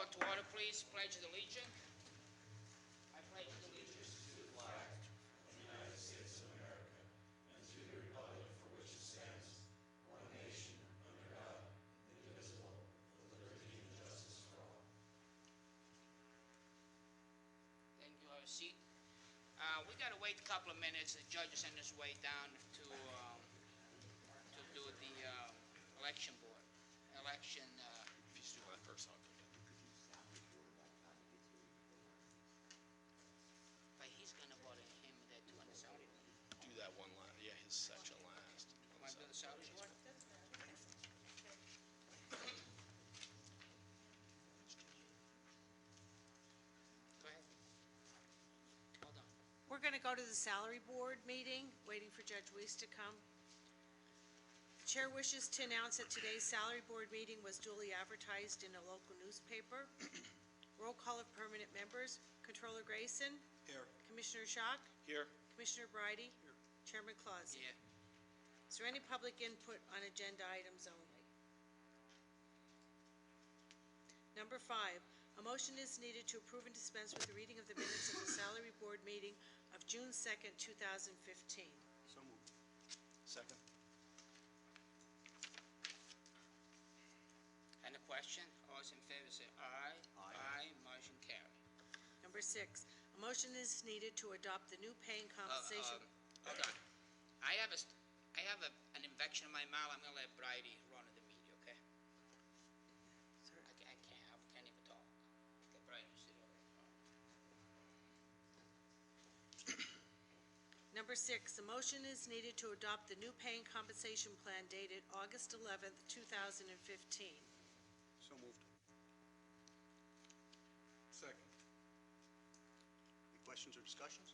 call to order, please. Pledge of allegiance. I pledge allegiance. Thank you. Have a seat. We got to wait a couple of minutes. The judge is on his way down to do the election board. Election. If he's doing that first, I'll go down. But he's going to vote him there too on the Saudi board. Do that one last. Yeah, his section last. Want to do the Saudi board? Go ahead. Hold on. We're going to go to the salary board meeting, waiting for Judge Weiss to come. The chair wishes to announce that today's salary board meeting was duly advertised in a local newspaper. Roll call of permanent members. Controller Grayson. Here. Commissioner Schock. Here. Commissioner Bridey. Here. Chairman Clausen. Yeah. Is there any public input on agenda items only? Number 5, a motion is needed to approve and dispense with the reading of the minutes of the salary board meeting of June 2nd, 2015. So moved. Second. And the question? All those in favor say aye. Aye. Motion carried. Number 6, a motion is needed to adopt the new pay and compensation. Hold on. I have an infection in my mouth. I'm going to let Bridey run the meeting, okay? Sir. I can't even talk. Okay, Bridey, sit over. Number 6, a motion is needed to adopt the new pay and compensation plan dated August 11th, 2015. So moved. Second. Any questions or discussions?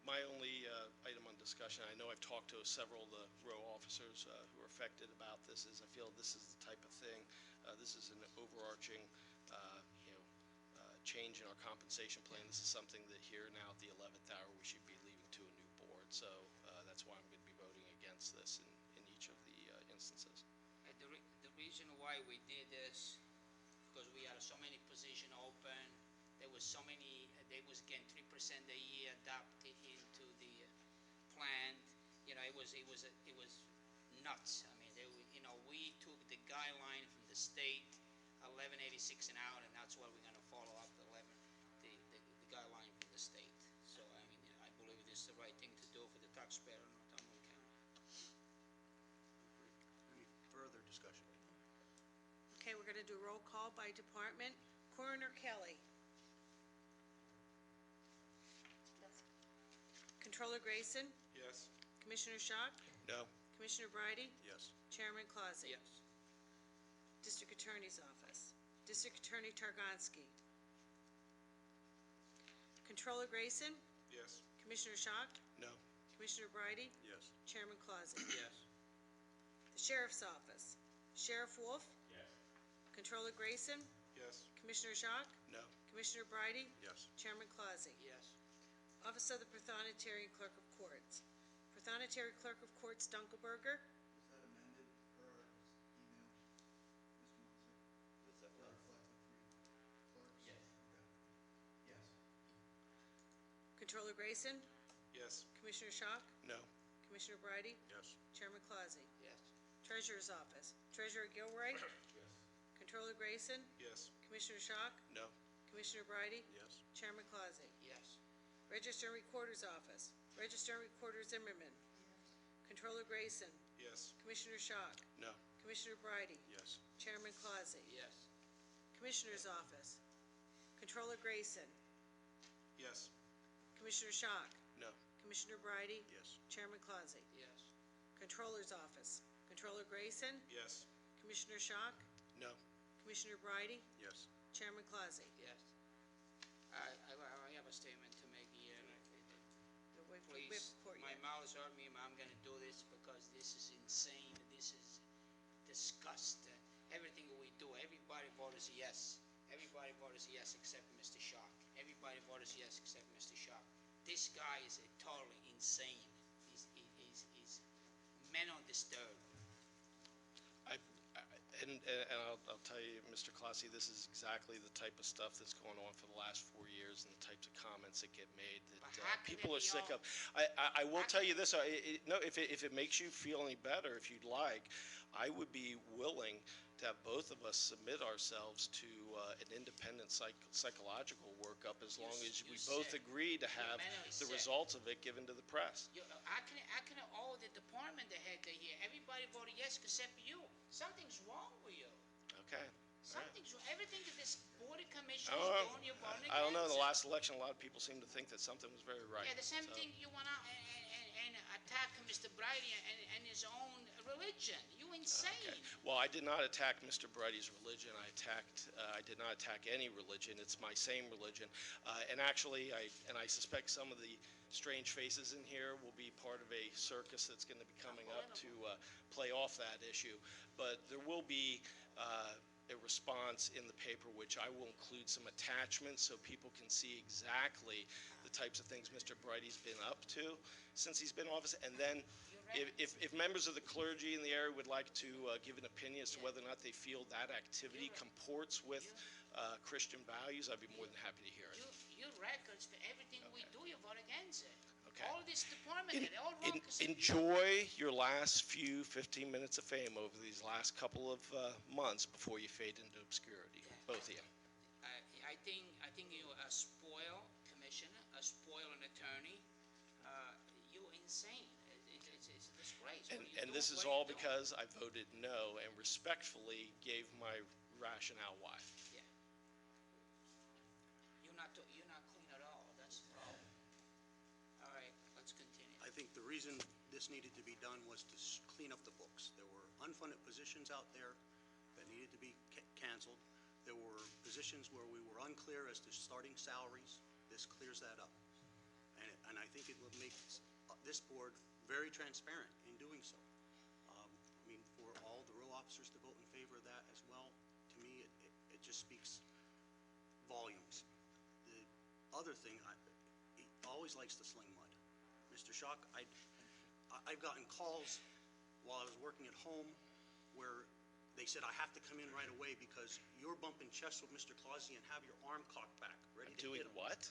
My only item on discussion, I know I've talked to several of the row officers who are affected about this, is I feel this is the type of thing, this is an overarching, change in our compensation plan. This is something that here now at the 11th hour we should be leaving to a new board. So that's why I'm going to be voting against this in each of the instances. The reason why we did this, because we had so many positions open. There was so many, they was getting 3% a year adopted into the plan. It was nuts. I mean, we took the guideline from the state, 11.86 an hour, and that's what we're going to follow up the guideline from the state. So I mean, I believe this is the right thing to do for the taxpayer in Northumberland County. Any further discussion? Okay, we're going to do roll call by department. Coroner Kelly. Yes. Controller Grayson. Yes. Commissioner Schock. No. Commissioner Bridey. Yes. Chairman Clausen. Yes. District Attorney's Office. District Attorney Targonski. Controller Grayson. Yes. Commissioner Schock. No. Commissioner Bridey. Yes. Chairman Clausen. Yes. The Sheriff's Office. Sheriff Wolf. Yes. Controller Grayson. Yes. Commissioner Schock. No. Commissioner Bridey. Yes. Chairman Clausen. Yes. Office of the Prothonotary Clerk of Courts. Prothonotary Clerk of Courts Dunkelberger. Is that amended per email, Mr. Munson? Does that Does that reflect the three clerks? Yes. Okay. Yes. Controller Grayson. Yes. Commissioner Schock. No. Commissioner Bridey. Yes. Chairman Clausen. Yes. Treasurer's Office. Treasurer Gilroy. Yes. Controller Grayson. Yes. Commissioner Schock. No. Commissioner Bridey. Yes. Chairman Clausen. Yes. Register and Recorder's Office. Register and Recorder Zimmerman. Controller Grayson. Yes. Commissioner Schock. No. Commissioner Bridey. Yes. Chairman Clausen. Yes. Commissioner's Office. Controller Grayson. Yes. Commissioner Schock. No. Commissioner Bridey. Yes. Chairman Clausen. Yes. Controller's Office. Controller Grayson. Yes. Commissioner Schock. No. Commissioner Bridey. Yes. Chairman Clausen. Yes. I have a statement to make here. Please, my mouth is hurting me. I'm going to do this because this is insane. This is disgusting. Everything we do, everybody votes yes. Everybody votes yes except Mr. Schock. Everybody votes yes except Mr. Schock. This guy is totally insane. He's mental disturbed. And and I'll tell you, Mr. Clausen, this is exactly the type of stuff that's going on for the last 4 years and the types of comments that get made that But how can people it are be sick all- of. I will tell you this, no, if it makes you feel any better, if you'd like, I would be willing to have both of us submit ourselves to an independent psychological workup as long as we you're both sick. agree to You're have mentally the sick. results of it given to the press. I can all the department the head here. Everybody voted yes except you. Something's wrong with you. Okay. Something's wrong. Everything that this board of I commissioners don't know. doing, you're voting I don't know. In the against it. last election, a lot of people seem to think that something was very right. Yeah, the same So- thing you went out and attack Mr. Brady and his own religion. You insane. Okay. Well, I did not attack Mr. Brady's religion. I did not attack any religion. It's my same religion. And actually, I suspect some of the strange faces in here will be part of a circus that's going to be coming up to play off that issue. But there will be a response in the paper, which I will include some attachments so people can see exactly the types of things Mr. Brady's been up to since he's been in office. And then if members of the clergy in the area would like to give an opinion as to whether or not they feel that activity comports with Christian values, I'd be more than happy to hear it. Your records for everything we do, you vote against it. Okay. All this department, they're all wrong. except you. Enjoy your last few 15 minutes of fame over these last couple of months before you fade into obscurity, both of you. I think you're a spoiled commissioner, a spoiled attorney. You're insane. It's a disgrace. What are you And doing? this is What are all you doing? because I voted no and respectfully gave my rationale why. Yeah. You're not clean at all. That's the problem. All right, let's continue. I think the reason this needed to be done was to clean up the books. There were unfunded positions out there that needed to be canceled. There were positions where we were unclear as to starting salaries. This clears that up. And I think it will make this board very transparent in doing so. I mean, for all the row officers to vote in favor of that as well, to me, it just speaks volumes. The other thing, he always likes to sling mud. Mr. Schock, I've gotten calls while I was working at home where they said, I have to come in right away because you're bumping chests with Mr. Clausen and have your arm cocked back, ready to Doing hit him. what?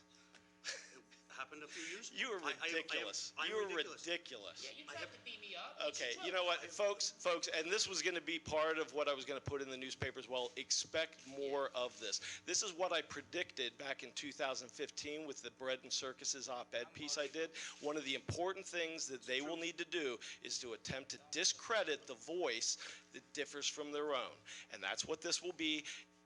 It happened a few years ago. You were ridiculous. You were ridiculous. Yeah, you tried to beat me up. It's Okay, true. you know what, folks, and this was going to be part of what I was going to put in the newspaper as well. Expect more of this. This is what I predicted back in 2015 with the Bread and Circuses op-ed piece I did. One of the important things that they will need to do is to attempt to discredit the voice that differs from their own. And that's what this will be.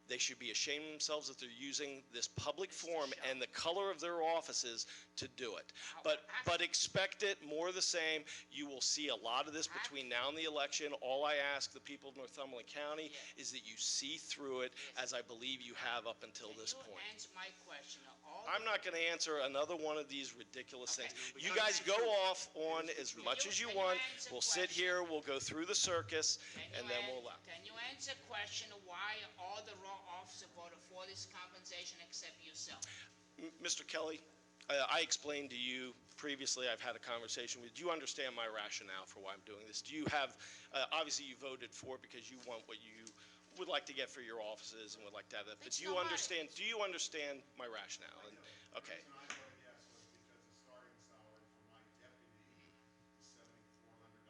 They should be ashamed of themselves that they're using this public forum and the color of their offices to do it. But expect it more the same. You will see a lot of this between now and the election. All I ask the people of Northumberland County is that you see through it, as I believe you have up until this You point. answer my question. I'm not going to answer another one of these ridiculous Okay. things. You guys go off on as much as you want. We'll sit here, we'll go through the circus, and then we'll allow. Can you answer the question of why all the raw officers voted for this compensation except yourself? Mr. Kelly, I explained to you previously, I've had a conversation with, do you understand my rationale for why I'm doing this? Do you have, obviously you voted for it because you want what you would like to get for your offices and would like to have that, but It's do you nobody. understand my rationale? And, okay. The reason I voted yes was because the starting salary for my deputy is $7,400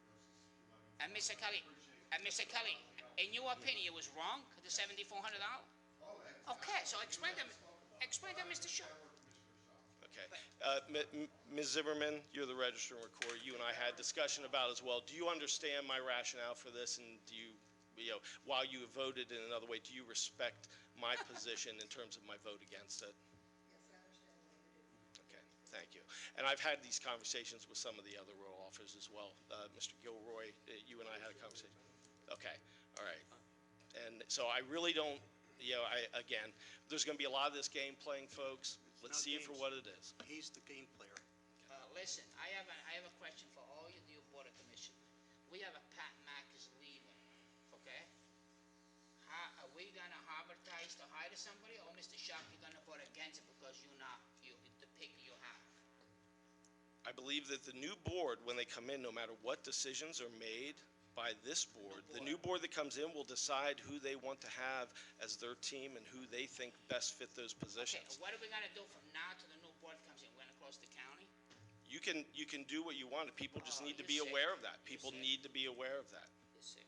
versus And Mr. Kelly, in your opinion, it was wrong, the $7,400? Okay, so explain to Mr. Shaw. Okay. Ms. Zimmerman, you're the register and recorder. You and I had discussion about as well. Do you understand my rationale for this, and do you, while you have voted in another way, do you respect my position in terms of my vote against it? Yes, I understand why you do. Okay, thank you. And I've had these conversations with some of the other row officers as well. Mr. Gilroy, you and I had a conversation. Okay, all right. And so I really don't, again, there's going to be a lot of this game playing, folks. Let's see it for what it is. He's the game player. Listen, I have a question for all you board of commissioners. We have a Pat Mack is leaving, okay? Are we gonna advertise to hire somebody, or Mr. Schock, you're gonna vote against it because the pick you have? I believe that the new board, when they come in, no matter what decisions are made, by this board. The new board that comes in will decide who they want to have as their team and who they think best fit those Okay, positions. what are we gonna do from now till the new board comes in? We're gonna close the county? You can do what you want. People just Oh, need to you're be sick. aware of that. You're People sick. need to be aware of that. You're sick.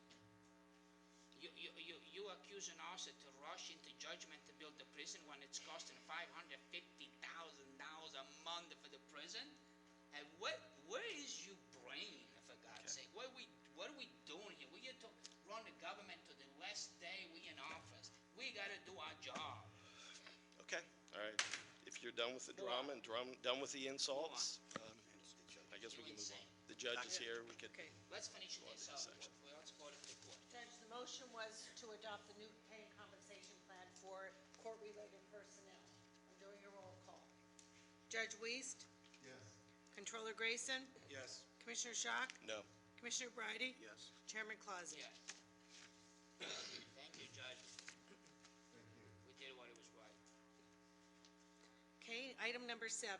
You accusing us to rush into judgment to build the prison when it's costing $550,000 a month for the prison? And where is your brain, for God's sake? What are we doing here? We get to run the government to the last day we in office. We gotta do our job. Okay, all right. If you're done with the drama and done with the insults, I guess we can move on. The judge is here, we could, Okay. Let's finish this up. section. Let's go to the court. Judge, the motion was to adopt the new pay and compensation plan for court-related personnel. I'm doing a roll call. Judge Weist? Yes. Controller Grayson? Yes. Commissioner Schock? no. Commissioner Breidy? Yes. Chairman Clausen? Yes. Thank you, Judge. Thank you. We did what it was right. Okay, item number 7.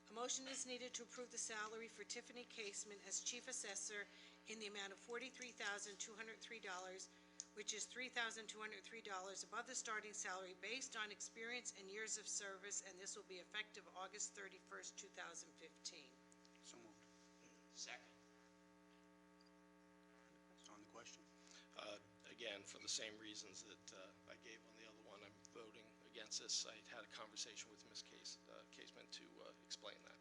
A motion is needed to approve the salary for Tiffany Casement as Chief Assessor in the amount of $43,203, which is $3,203 above the starting salary based on experience and years of service, and this will be effective August 31st, 2015. So moved. Second. On the question? Again, for the same reasons that I gave on the other one, I'm voting against this. I had a conversation with Ms. Casement to explain that.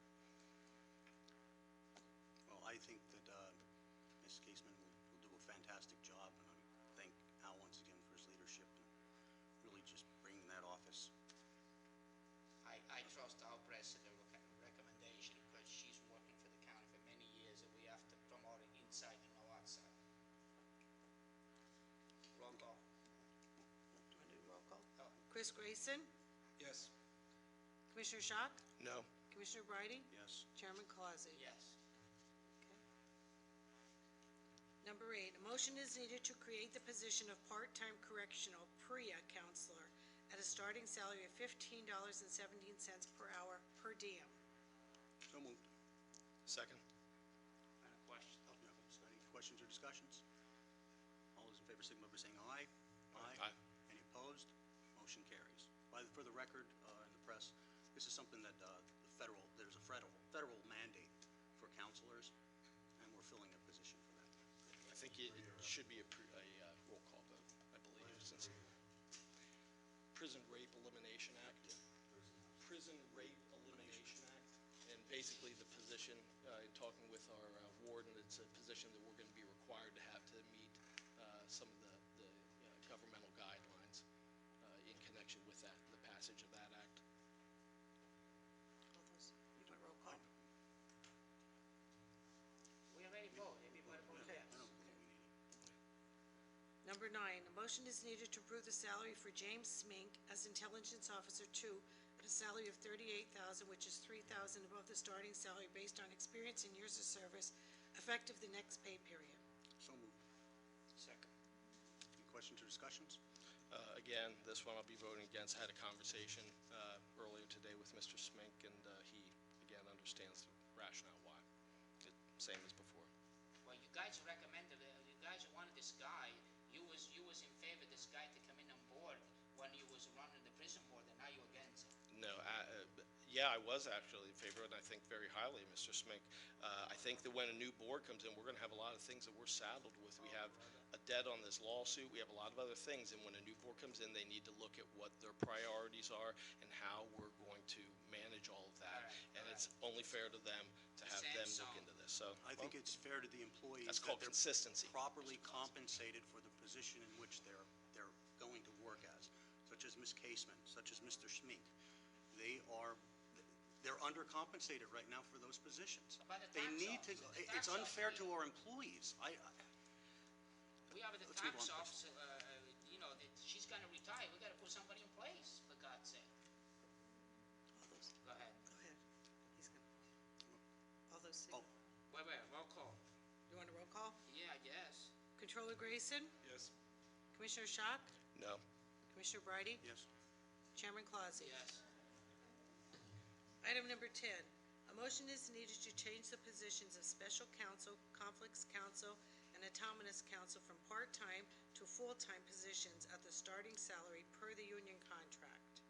Well, I think that Ms. Casement will do a fantastic job, and I thank Al once again for his leadership and really just bringing that office. I trust our president recommendation because she's working for the county for many years and we have to promote it inside and no outside. Roll call. Do you want to do roll call? Oh. Chris Grayson? Yes. Commissioner Schock? No. Commissioner Breidy? Yes. Chairman Clausen? Yes. Number 8, a motion is needed to create the position of part-time correctional PREA counselor at a starting salary of $15.17 per hour per diem. So moved. Second? And a question. Yeah, so any questions or discussions? All those in favor signify by saying aye. Aye. Any opposed? Motion carries. For the record, in the press, this is something that there's a federal mandate for counselors, and we're filling a position for that. I think it should be a roll call vote, I believe, since Prison Rape Elimination Act. Prison Rape Elimination Act. And basically the position, in talking with our warden, it's a position that we're going to be required to have to meet some of the governmental guidelines in connection with that, the passage of that act. All those, you want roll call? We already voted. Everybody voted I yes. don't think we need it. Number 9, a motion is needed to approve the salary for James Smink as Intelligence Officer 2 at a salary of $38,000, which is $3,000 above the starting salary based on experience and years of service, effective the next pay period. So moved. Second. Any questions or discussions? Again, this one I'll be voting against. I had a conversation earlier today with Mr. Smink, and he, again, understands the rationale why. Same as before. Well, you guys recommended, you guys wanted this guy, you was in favor of this guy to come in on board when you was running the prison board, and now you're against it. No, yeah, I was actually in favor, and I think very highly of Mr. Smink. I think that when a new board comes in, we're going to have a lot of things that we're saddled with. We have a debt on this lawsuit. We have a lot of other things, and when a new board comes in, they need to look at what their priorities are and how we're going to manage all of that. And it's only fair to them to have them look into this. So I think it's fair to the employees that's that called they're consistency. properly compensated for the position in which they're going to work as, such as Ms. Casement, such as Mr. Schmink. They're undercompensated right now for those positions. By the They tax need to, office, the it's tax unfair office. to our employees. We have the Let's move tax on, officer, she's gonna retire, we gotta put somebody in place, for God's sake. All those, Go ahead. go ahead. He's gonna, all those, Oh. Wait, roll call. you want a roll call? Yeah, I guess. Controller Grayson? Yes. Commissioner Schock? No. Commissioner Breidy? Yes. Chairman Clausen? Yes. Item number 10, a motion is needed to change the positions of special counsel, conflicts counsel, and autonomous council from part-time to full-time positions at the starting salary per the union contract.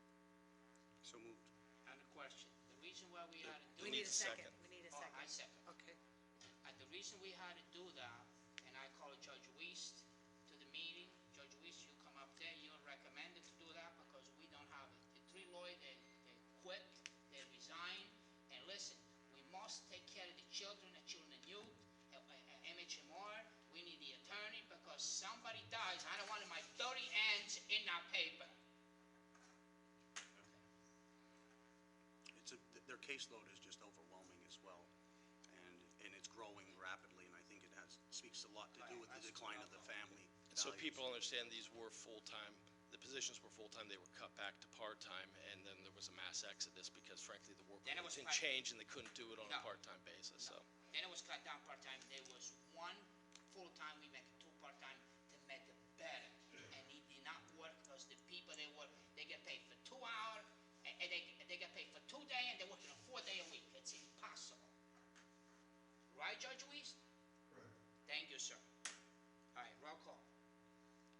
So moved. On the question, the reason why we had to do We need a this. second. We need a Oh, second. I second. Okay. And the reason we had to do that, and I called Judge Weist to the meeting, Judge Weist, you come up there, you recommended to do that because we don't have it. The three lawyers, they quit, they resigned, and listen, we must take care of the children and youth, MHMR, we need the attorney because somebody dies, I don't want my dirty hands in that paper. Their caseload is just overwhelming as well, and it's growing rapidly, and I think it speaks a lot to do with the decline of the family And so values. people understand these were full-time, the positions were full-time, they were cut back to part-time, and then there was a mass exodus because frankly, the work Then it was didn't cut- change and they couldn't do it on a No. part-time basis, so. Then it was cut down part-time, there was one full-time, we make it two part-time to make it better. And it did not work because the people they work, they get paid for 2 hours, and they get paid for 2 days, and they're working a 4-day a week. It's impossible. Right, Judge Weist? Right. Thank you, sir. All right, roll call.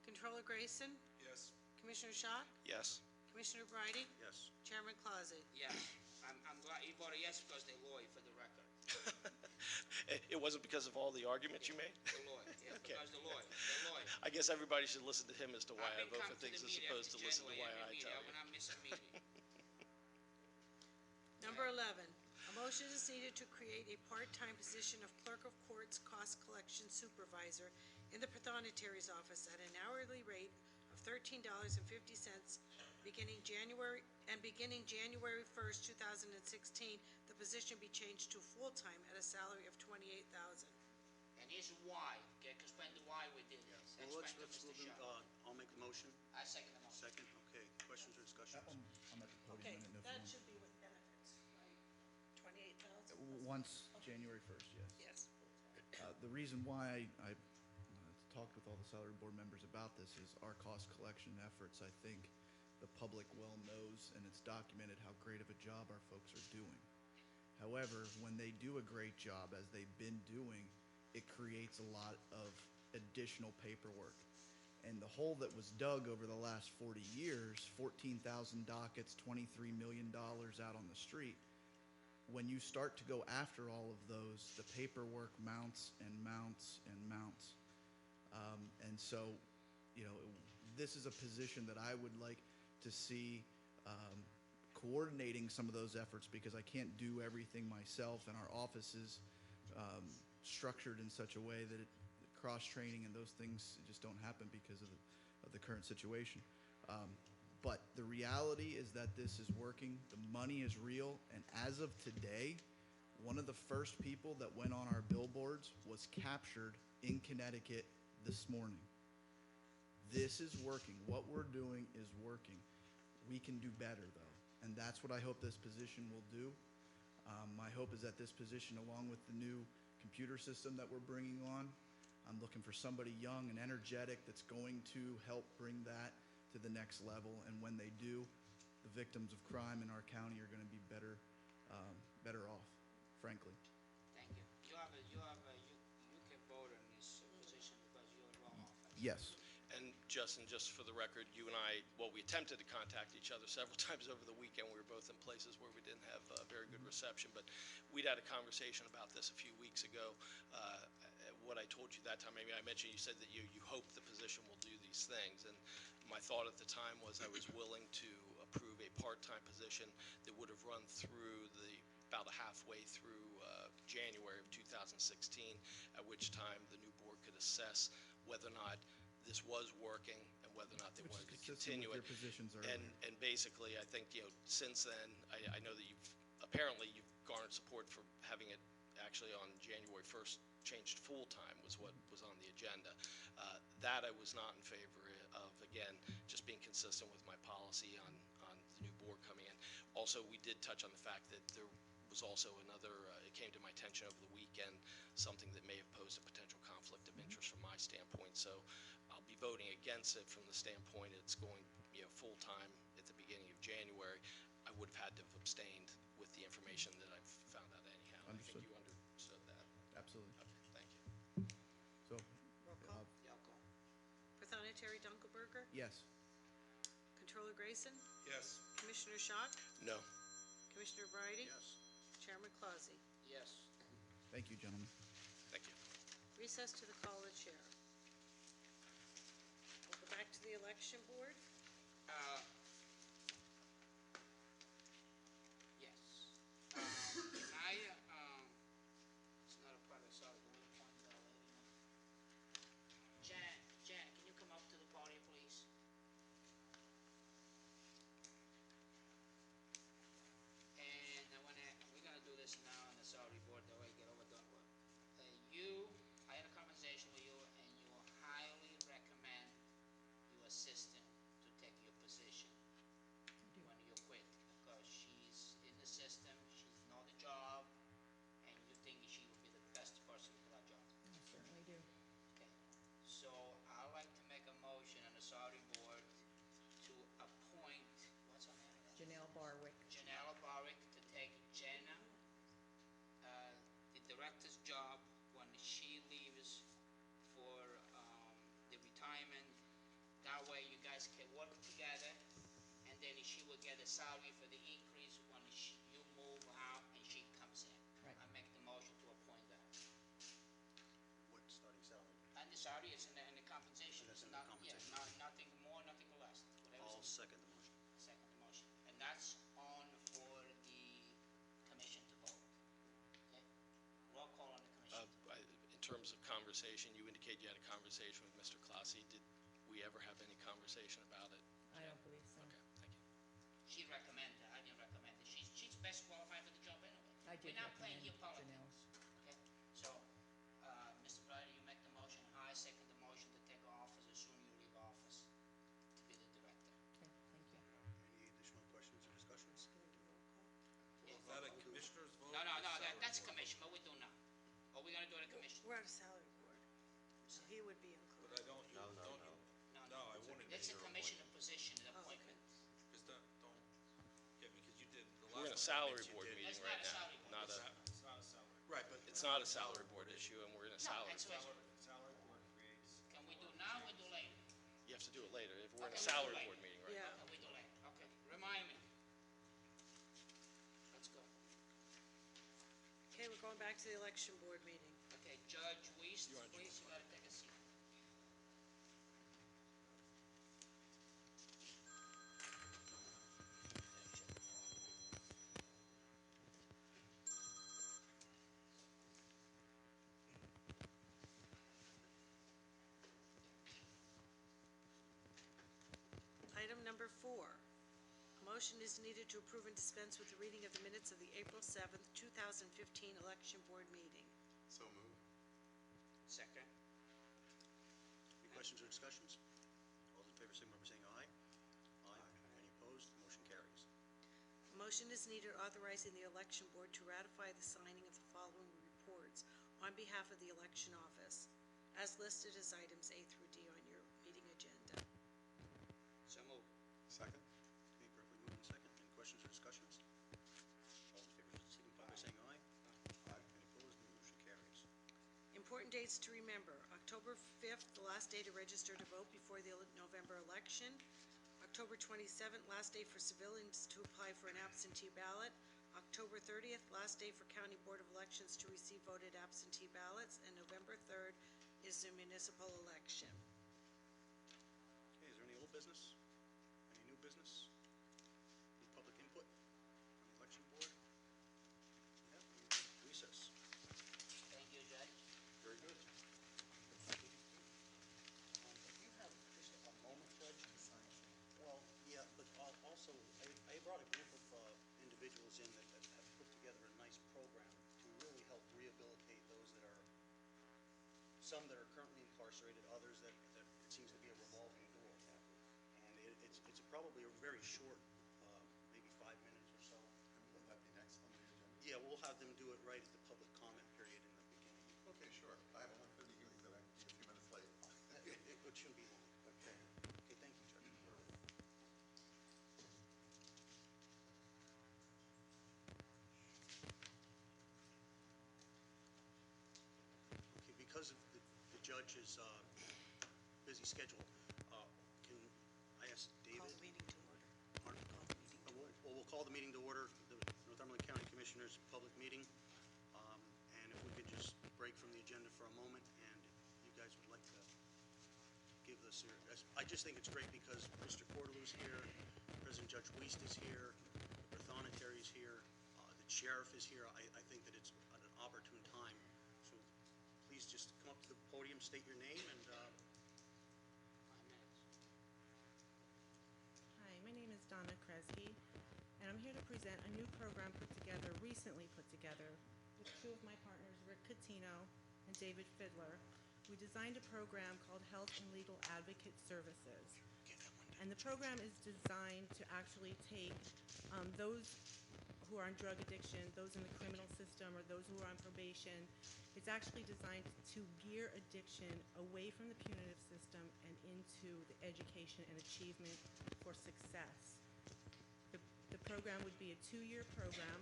Controller Grayson, Yes. Commissioner Schott, Yes. Commissioner Breidy, Yes. Chairman Clausen. Yes, I'm glad you voted yes because they're lawyer for the record. It wasn't because of all the arguments you made? The lawyer, yeah, Okay. because the lawyer, they're lawyer. I guess everybody should listen to him as to why I I've been vote come for to the things as meeting opposed to after listen to January, why every I meeting. tell I you. will not miss a meeting. Number 11, a motion is needed to create a part-time position of Clerk of Courts Cost Collection Supervisor in the Prothonotary's office at an hourly rate of $13.50 beginning January 1st, 2016. The position be changed to full-time at a salary of $28,000. And here's why, okay, explain the why we did this. Well, Explain to Mr. Shaw. I'll make the motion. I second the motion. Second, okay. Questions or discussions? I'm at the podium. Okay, I didn't know if that you want- should be with benefits, right? 28,000? Once January 1st, yes. Yes. The reason why I talked with all the salary board members about this is our cost collection efforts. I think the public well knows, and it's documented, how great of a job our folks are doing. However, when they do a great job, as they've been doing, it creates a lot of additional paperwork. And the hole that was dug over the last 40 years, 14,000 dockets, $23 million out on the street, when you start to go after all of those, the paperwork mounts and mounts and mounts. And so, this is a position that I would like to see coordinating some of those efforts, because I can't do everything myself, and our office is structured in such a way that cross-training and those things just don't happen because of the current situation. But the reality is that this is working, the money is real, and as of today, one of the first people that went on our billboards was captured in Connecticut this morning. This is working. What we're doing is working. We can do better, though, and that's what I hope this position will do. My hope is that this position, along with the new computer system that we're bringing on, I'm looking for somebody young and energetic that's going to help bring that to the next level. And when they do, the victims of crime in our county are going to be better off, frankly. Thank you. You can vote on this position because you're law office. Yes. And Justin, just for the record, you and I, we attempted to contact each other several times over the weekend. We were both in places where we didn't have very good reception, but we'd had a conversation about this a few weeks ago. What I told you that time, maybe I mentioned, you said that you hope the position will do these things, and my thought at the time was I was willing to approve a part-time position that would have run through about halfway through January of 2016, at which time the new board could assess whether or not this was working and whether or not they Which is wanted to consistent continue with it. your positions earlier. And basically, I think, since then, I know that you've garnered support for having it actually on January 1st changed full-time was what was on the agenda. That I was not in favor of, again, just being consistent with my policy on the new board coming in. Also, we did touch on the fact that there was also another, it came to my attention over the weekend, something that may have posed a potential conflict of interest from my standpoint. So I'll be voting against it from the standpoint it's going, full-time at the beginning of January. I would have had to have abstained with the information that I've found out anyhow. Understood. I think you understood that. Absolutely. Okay, thank you. So Secretary Dunkelberger, Yes. Controller Grayson, Yes. Commissioner Schott, No. Commissioner Breidy, Yes. Chairman Clausy. Yes. Thank you, gentlemen. Thank you. Recess to the call of the chair. We'll go back to the election board. Uh, Yes. Can I, it's not a part of, sorry, the way point that lady now. Jan, can you come up to the podium, please? And we're gonna do this now on the salary board, that way get overdone with. I had a conversation with you, and you highly recommend your assistant to take your position when you quit, because she's in the system, she's know the job, and you think she would be the best person for that job. I certainly do. Okay, so I'd like to make a motion on the salary board to appoint, what's her name again? Janelle Barwick. Janelle Barwick to take Jenna, the director's job when she leaves for the retirement. That way you guys can work together, and then she will get a salary for the increase when you move out and she comes in. Right. I make the motion to appoint that. What starting salary? And the salary is in the compensation. That's It's in the not, yeah, compensation. nothing more, nothing less, whatever's I'll second the motion. second the motion. And that's on for the commission to vote. Okay? Roll call on the commission. In terms of conversation, you indicate you had a conversation with Mr. Clausy. Did we ever have any conversation about it? I don't believe so. Okay, thank you. She recommended, I didn't recommend it. She's best qualified for the job anyway. I did We're not playing recommend here Janelle. politics. Okay? So, Mr. Breider, you make the motion. I second the motion to take office as soon as you leave office to be the director. Okay, thank you. Any additional questions or discussions? Yeah. Is that a commissioner's vote? No, or salary that's board? commission, what we do now. What we gonna do at a commission? We're at a salary board, so he would be included. But I don't, you, don't you? No, I wanted to It's a hear commissioner position, an Oh, okay. appointment. Just don't, yeah, because you did the We're in a last salary appointment you board did. meeting That's right not a now. salary board. Not a, It's not a salary. Right, but. it's not a salary board issue, and we're in a No, salary. that's what, Salary board creates. can we do now or do later? You have to do it later. If we're in a Okay, salary right. board meeting right Yeah. now. Can we do later? Okay, remind me. Let's go. Okay, we're going back to the election board meeting. Okay, Judge Weiss, You're on please, you gotta take a seat. Item number 4. A motion is needed to approve and dispense with the reading of the minutes of the April 7th, 2015 election board meeting. So moved. Second. Any questions or discussions? All those in favor, signify by saying aye. Aye. Any opposed? Motion carries. A motion is needed authorizing the election board to ratify the signing of the following reports on behalf of the election office, as listed as items A through D on your meeting agenda. So moved. Second. Okay, perfectly moved and second. Any questions or discussions? All those in favor, signify by saying aye. Aye. Any opposed? Motion carries. Important dates to remember: October 5th, the last day to register to vote before the November election. October 27th, last day for civilians to apply for an absentee ballot. October 30th, last day for County Board of Elections to receive voted absentee ballots. And November 3rd is the municipal election. Okay, is there any old business? Any new business? Any public input on the election board? Yep, recess. Thank you, Judge. Very good. If you have just a moment, Judge? Well, yeah, but also, I brought a group of individuals in that have put together a nice program to really help rehabilitate those that are, some that are currently incarcerated, others that it seems to be a revolving door. And it's probably a very short, maybe 5 minutes or so. Will that be next on the agenda? Yeah, we'll have them do it right at the public comment period in the beginning. Okay, sure. I have only 30 hearings that I can be a few minutes late. It shouldn't be long. Okay. Okay, thank you, Judge. Okay, because of the judge's busy schedule, Yes, David? Call the meeting to order. Pardon? Call the meeting to order. Well, we'll call the meeting to order, the Northumberland County Commissioners' public meeting. And if we could just break from the agenda for a moment, and if you guys would like to give us your, I just think it's great because Mr. Cordelow's here, President Judge Wiest is here, Berthonetari's here, the sheriff is here. I think that it's an opportune time. So please just come up to the podium, state your name, and 5 minutes. Hi, my name is Donna Kresge, and I'm here to present a new program recently put together with two of my partners, Rick Catino and David Fiddler. We designed a program called Health and Legal Advocate Services. And the program is designed to actually take those who are on drug addiction, those in the criminal system, or those who are on probation. It's actually designed to gear addiction away from the punitive system and into the education and achievement for success. The program would be a 2-year program.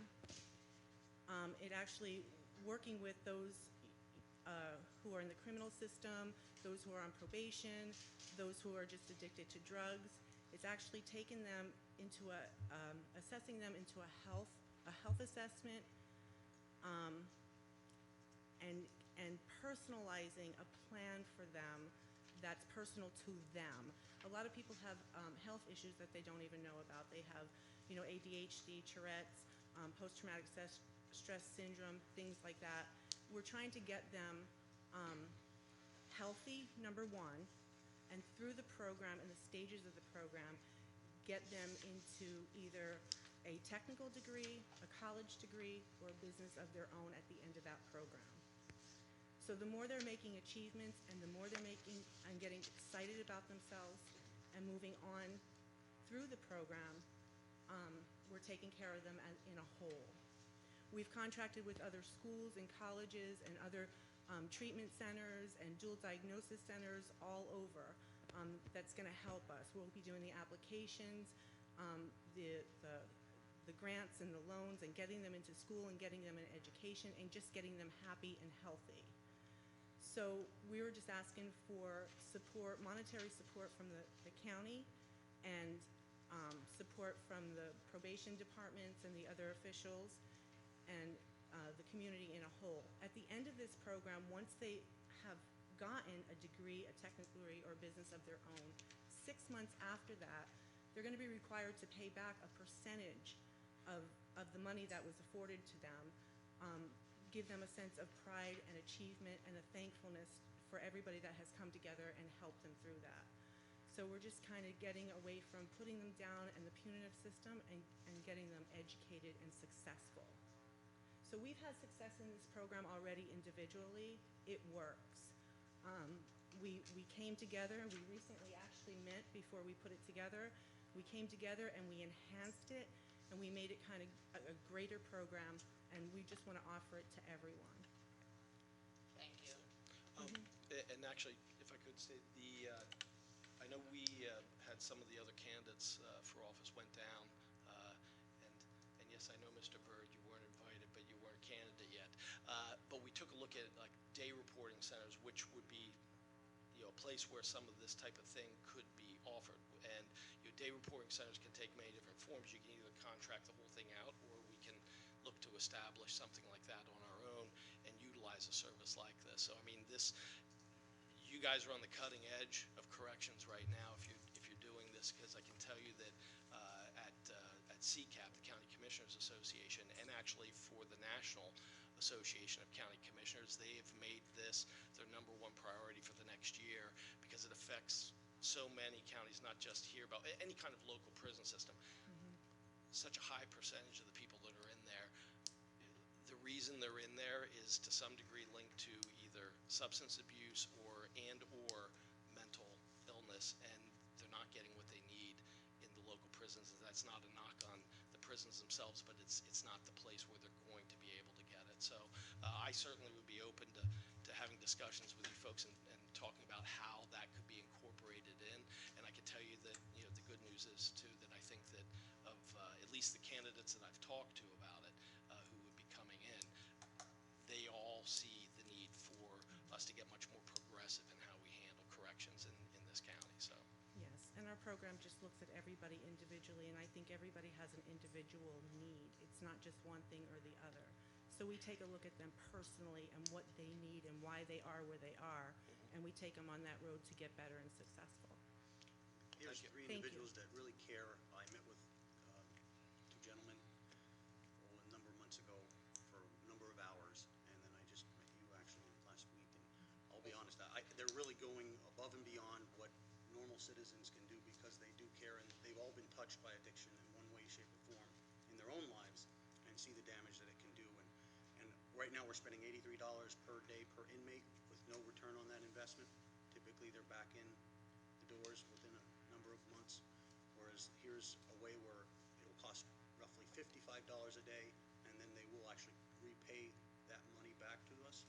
It actually, working with those who are in the criminal system, those who are on probation, those who are just addicted to drugs. It's actually taken them into assessing them into a health assessment, and personalizing a plan for them that's personal to them. A lot of people have health issues that they don't even know about. They have, ADHD, Tourette's, post-traumatic stress syndrome, things like that. We're trying to get them healthy, number one, and through the program and the stages of the program, get them into either a technical degree, a college degree, or a business of their own at the end of that program. So the more they're making achievements and the more they're making and getting excited about themselves and moving on through the program, we're taking care of them in a whole. We've contracted with other schools and colleges and other treatment centers and dual diagnosis centers all over. That's going to help us. We'll be doing the applications, the grants and the loans, and getting them into school and getting them an education and just getting them happy and healthy. So we were just asking for support, monetary support from the county, and support from the probation departments and the other officials, and the community in a whole. At the end of this program, once they have gotten a degree, a technical degree, or business of their own, 6 months after that, they're going to be required to pay back a percentage of the money that was afforded to them, give them a sense of pride and achievement and a thankfulness for everybody that has come together and helped them through that. So we're just kind of getting away from putting them down in the punitive system and getting them educated and successful. So we've had success in this program already individually. It works. We came together, and we recently actually met before we put it together. We came together and we enhanced it, and we made it kind of a greater program, and we just want to offer it to everyone. Thank you. And actually, if I could say, I know we had some of the other candidates for office went down, and yes, I know, Mr. Byrd, you weren't invited, but you weren't a candidate yet. But we took a look at like day reporting centers, which would be a place where some of this type of thing could be offered. And day reporting centers can take many different forms. You can either contract the whole thing out, or we can look to establish something like that on our own and utilize a service like this. So I mean, you guys are on the cutting edge of corrections right now if you're doing this, because I can tell you that at CCAP, the County Commissioners Association, and actually for the National Association of County Commissioners, they have made this their #1 priority for the next year, because it affects so many counties, not just here, but any kind of local prison system. Such a high percentage of the people that are in there, the reason they're in there is to some degree linked to either substance abuse or mental illness, and they're not getting what they need in the local prisons. And that's not a knock on the prisons themselves, but it's not the place where they're going to be able to get it. So I certainly would be open to having discussions with you folks and talking about how that could be incorporated in. And I can tell you that the good news is too that I think that of at least the candidates that I've talked to about it, who would be coming in, they all see the need for us to get much more progressive in how we handle corrections in this county. So Yes, and our our program just looks at everybody individually, and I think everybody has an individual need. It's not just one thing or the other. So we take a look at them personally and what they need and why they are where they are, and we take them on that road to get better and successful. Here's three Thank you. individuals that really care. I met with two gentlemen a number of months ago for a number of hours, and then I just met you actually last week. And I'll be honest, they're really going above and beyond what normal citizens can do because they do care, and they've all been touched by addiction in one way, shape, or form in their own lives and see the damage that it can do. And right now, we're spending $83 per day per inmate with no return on that investment. Typically, they're back in the doors within a number of months, whereas here's a way where it'll cost roughly $55 a day, and then they will actually repay that money back to us.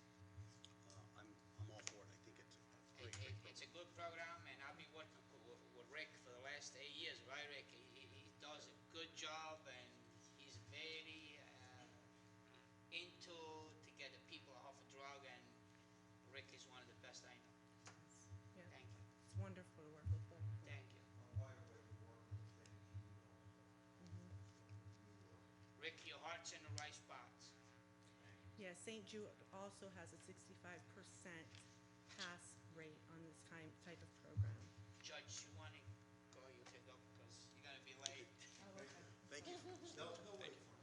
I'm all for it. I think it's a great It's a good program, and I've been working with Rick for the last 8 years, right, Rick? He does a good job, and he's very into to get the people off of drug, and Rick is one of the best I know. Yeah. Thank you. It's wonderful to work with Rick. Thank you. Rick, your heart's in the right spots. Yeah, St. Jude also has a 65% pass rate on this type of program. Judge, you want to go, you can go, because you're going to be late. Thank you. No wait for him.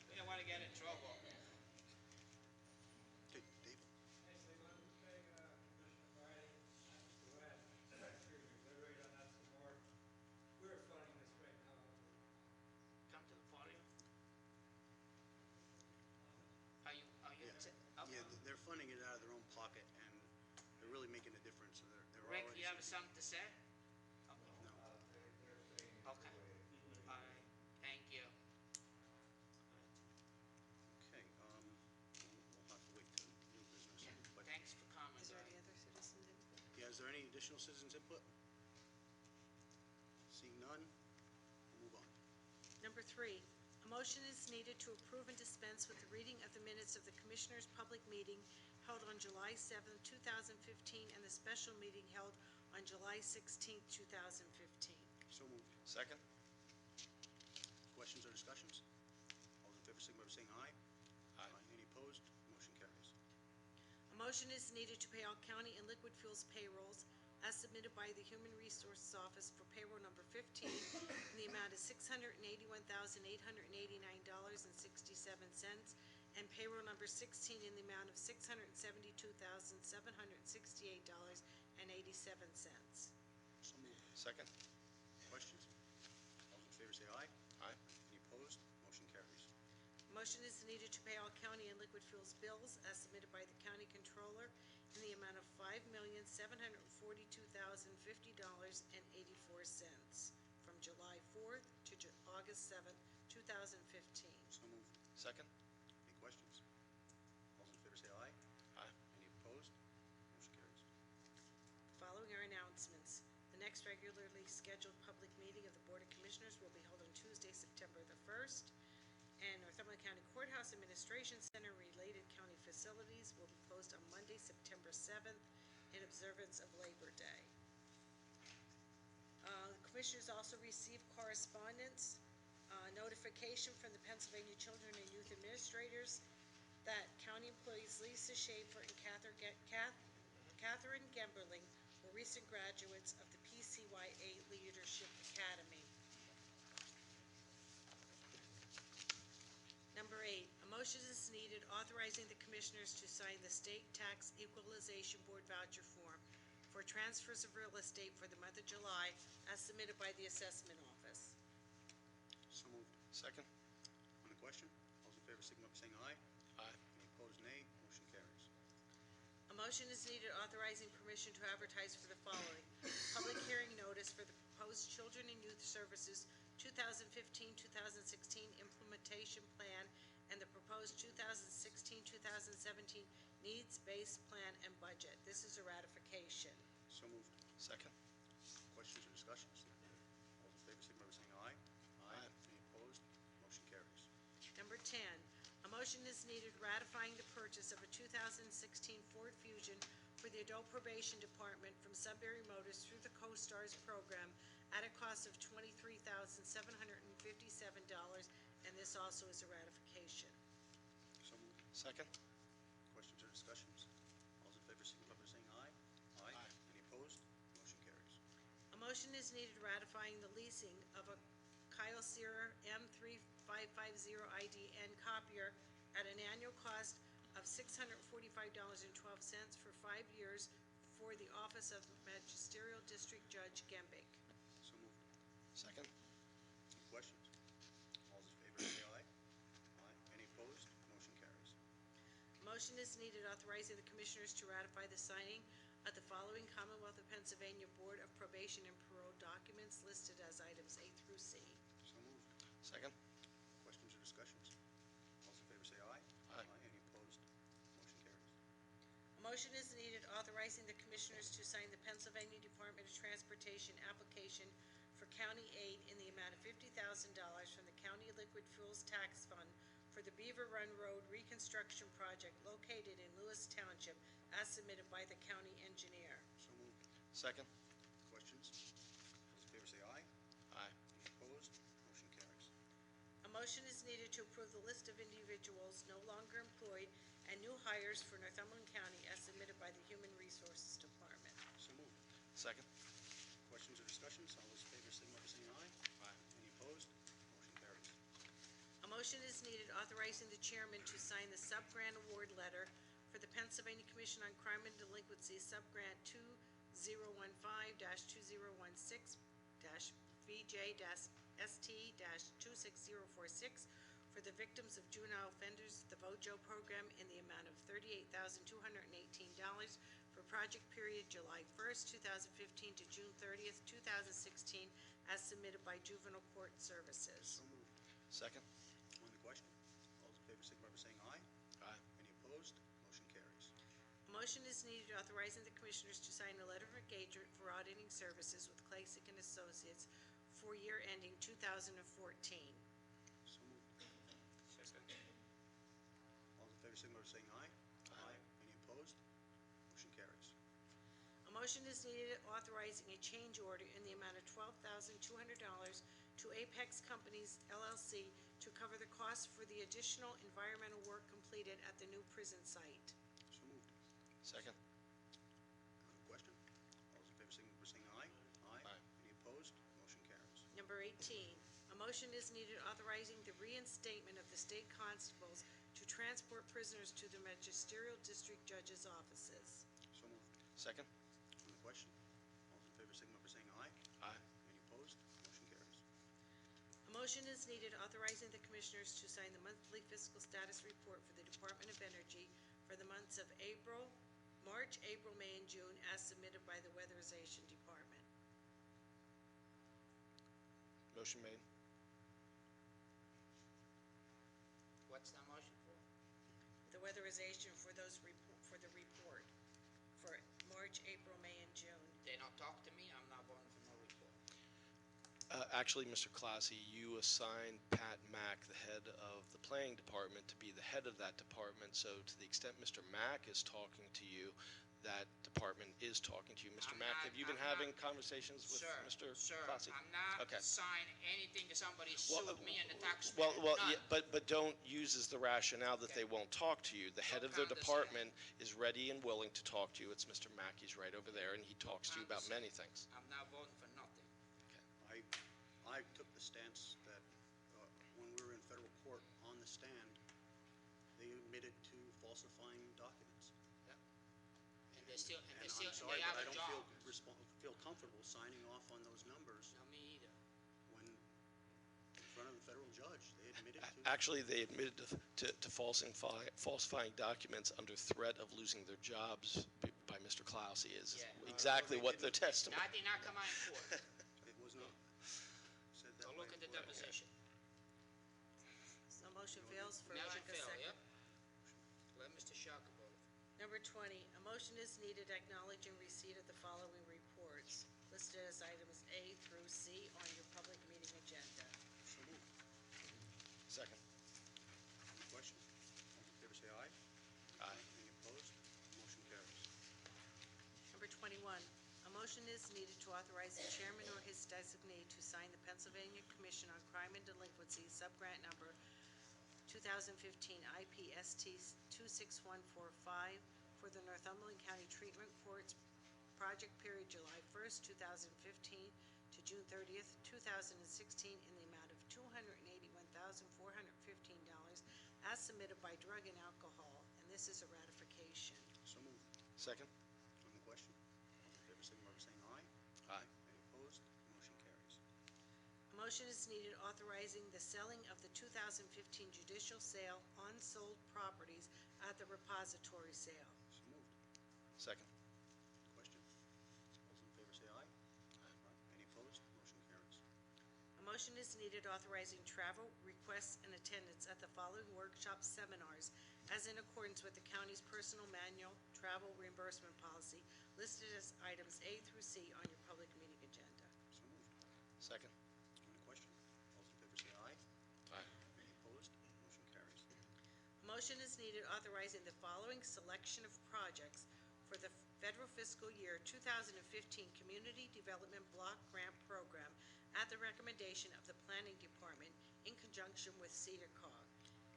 We don't want to get in trouble. Okay, David. Actually, one thing, Commissioner Friday, to add, excuse me, elaborate on that some more. We're funding this right now. Come to the podium. Are you, Yeah, they're funding it out of their own pocket, and they're really making a difference. So they're Rick, already you have something to say? No. They're saying. Okay. All right, thank you. Okay, we'll have to wait till new business. But, Thanks for coming. Is there any other citizens input? yeah, is there any additional citizens input? Seeing none, we'll move on. Number 3, a motion is needed to approve and dispense with the reading of the minutes of the Commissioners' public meeting held on July 7th, 2015, and the special meeting held on July 16th, 2015. So moved. Second? Questions or discussions? All those in favor, signify by saying aye. Aye. Any opposed? Motion carries. A motion is needed to pay all county and liquid fuels payrolls as submitted by the Human Resources Office for payroll number 15 in the amount of $681,889.67, and payroll number 16 in the amount of $672,768.87. So moved. Second? Questions? All those in favor say aye. Aye. Any opposed? Motion carries. Motion is needed to pay all county and liquid fuels bills as submitted by the county controller in the amount of $5,742,050.84 from July 4th to August 7th, 2015. So moved. Second? Any questions? All those in favor say aye. Aye. Any opposed? Motion carries. Following our announcements, the next regularly scheduled public meeting of the Board of Commissioners will be held on Tuesday, September the 1st, and Northumberland County Courthouse Administration Center related county facilities will be closed on Monday, September 7th, in observance of Labor Day. The Commissioners also received correspondence, notification from the Pennsylvania Children and Youth Administrators that county employees Lisa Schaefer and Catherine Gemberling were recent graduates of the PCYA Leadership Academy. Number 8, a motion is needed authorizing the Commissioners to sign the State Tax Equalization Board voucher form for transfers of real estate for the month of July as submitted by the Assessment Office. So moved. Second? On the question? All those in favor signify by saying aye. Aye. Any opposed, nay. Motion carries. A motion is needed authorizing permission to advertise for the following: public hearing notice for the proposed Children and Youth Services 2015-2016 implementation plan and the proposed 2016-2017 needs-based plan and budget. This is a ratification. So moved. Second? Questions or discussions? All those in favor signify by saying aye. Aye. Any opposed? Motion carries. Number 10, a motion is needed ratifying the purchase of a 2016 Ford Fusion for the Adult Probation Department from Sunbury Motors through the Co-Stars program at a cost of $23,757, and this also is a ratification. So moved. Second? Questions or discussions? All those in favor signify by saying aye. Aye. Any opposed? Motion carries. A motion is needed ratifying the leasing of a Kyle Searer M3550 IDN copier at an annual cost of $645.12 for 5 years for the Office of Magisterial District Judge Gembic. So moved. Second? Any questions? All those in favor say aye. Aye. Any opposed? Motion carries. A motion is needed authorizing the Commissioners to ratify the signing of the following Commonwealth of Pennsylvania Board of Probation and Parole documents listed as items A through C. So moved. Second? Questions or discussions? All those in favor say aye. Aye. Any opposed? Motion carries. A motion is needed authorizing the Commissioners to sign the Pennsylvania Department of Transportation application for county aid in the amount of $50,000 from the County Liquid Fuels Tax Fund for the Beaver Run Road reconstruction project located in Lewis Township as submitted by the county engineer. So moved. Second? Questions? All those in favor say aye. Aye. Any opposed? Motion carries. A motion is needed to approve the list of individuals no longer employed and new hires for Northumberland County as submitted by the Human Resources Department. So moved. Second? Questions or discussions? All those in favor signify by saying aye. Aye. Any opposed? Motion carries. A motion is needed authorizing the chairman to sign the sub-grant award letter for the Pennsylvania Commission on Crime and Delinquency Sub-Grant 2015-VJ-ST-26046 for the victims of juvenile offenders, the VOJO program, in the amount of $38,218 for project period July 1st, 2015 to June 30th, 2016, as submitted by Juvenile Court Services. So moved. Second? On the question, all those in favor signify by saying aye. Aye. Any opposed? Motion carries. A motion is needed authorizing the Commissioners to sign a letter of engagement for auditing services with Clasic and Associates for year ending 2014. So moved. Second. All those in favor signify by saying aye. Aye. Any opposed? Motion carries. A motion is needed authorizing a change order in the amount of $12,200 to Apex Companies LLC to cover the costs for the additional environmental work completed at the new prison site. So moved. Second? On the question, all those in favor signify by saying aye. Aye. Any opposed? Motion carries. Number 18, a motion is needed authorizing the reinstatement of the state constables to transport prisoners to the magisterial district judges' offices. So moved. Second? On the question, all those in favor signify by saying aye. Aye. Any opposed? Motion carries. A motion is needed authorizing the Commissioners to sign the monthly fiscal status report for the Department of Energy for the months of March, April, May, and June as submitted by the Weatherization Department. Motion made. What's that motion for? The weatherization for the report for March, April, May, and June. They don't talk to me, I'm not voting for no report. Actually, Mr. Classy, you assigned Pat Mack, the head of the planning department, to be the head of that department. So to the extent Mr. Mack is talking to you, that department is talking to you. Mr. I'm Mack, not- have you been I'm having not- conversations with Mr. Sir, Classy? I'm not Okay. signing anything that somebody Well, sued me and the taxpayer. Well, None. yeah, but don't use as the rationale that they Okay. won't talk to you. The head of the Condescend. department is ready and willing to talk to you. It's Mr. Mack. He's right over there, and he talks to you about many things. I'm not voting for nothing. I took the stance that when we were in federal court on the stand, they admitted to falsifying documents. And they still, And I'm sorry, they but have I a don't job. feel comfortable signing off on those numbers No, me either. when in front of the federal judge, they admitted to. Actually, they admitted to falsifying documents under threat of losing their jobs by Mr. Clausy is Yeah. exactly they what their didn't. testimony. That did not come out in court. It was not said that Go way. look at the before. deposition. So motion fails for Motion lack of failed, second. yep. Let Mr. Shaka vote. Number 20, a motion is needed acknowledging receipt of the following reports, listed as items A through C on your public meeting agenda. So moved. Second. Any question? All in favor say aye. Aye. Any opposed? Motion carries. A motion is needed to authorize the chairman or his designee to sign the Pennsylvania Commission on Crime and Delinquency subgrant number 2015 IPST 26145 for the Northumberland County Treatment Courts project period July 1st, 2015 to June 30th, 2016 in the amount of $281,415 as submitted by Drug and Alcohol, and this is a ratification. So moved. Second. On the question, all in favor, signify by saying aye. Aye. Any opposed? Motion carries. A motion is needed authorizing the selling of the 2015 judicial sale on sold properties at the repository sale. So moved. Second. Question, all those in favor say aye. Aye. Any opposed? Motion carries. A motion is needed authorizing travel requests and attendance at the following workshop seminars as in accordance with the county's personal manual travel reimbursement policy listed as items A through C on your public meeting agenda. So moved. Second. On the question, all those in favor say aye. Aye. Any opposed? Motion carries. A motion is needed authorizing the following selection of projects for the federal fiscal year 2015 Community Development Block Grant Program at the recommendation of the Planning Department in conjunction with CEDACOG.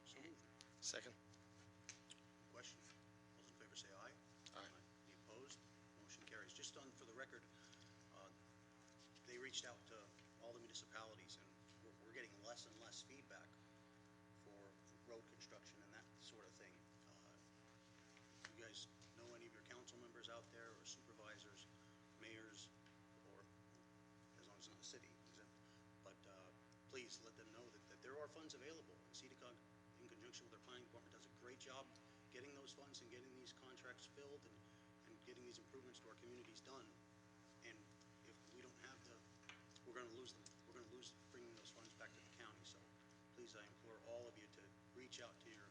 So moved. Second. Question, all those in favor say aye. Aye. Any opposed? Motion carries. Just on, for the record, they reached out to all the municipalities, and we're getting less and less feedback for road construction and that sort of thing. You guys know any of your council members out there, or supervisors, mayors, or as long as it's not the city, but please let them know that there are funds available. And CEDACOG, in conjunction with their planning department, does a great job getting those funds and getting these contracts filled and getting these improvements to our communities done. And if we don't have we're gonna lose them. We're gonna lose bringing those funds back to the county. So please, I implore all of you to reach out to your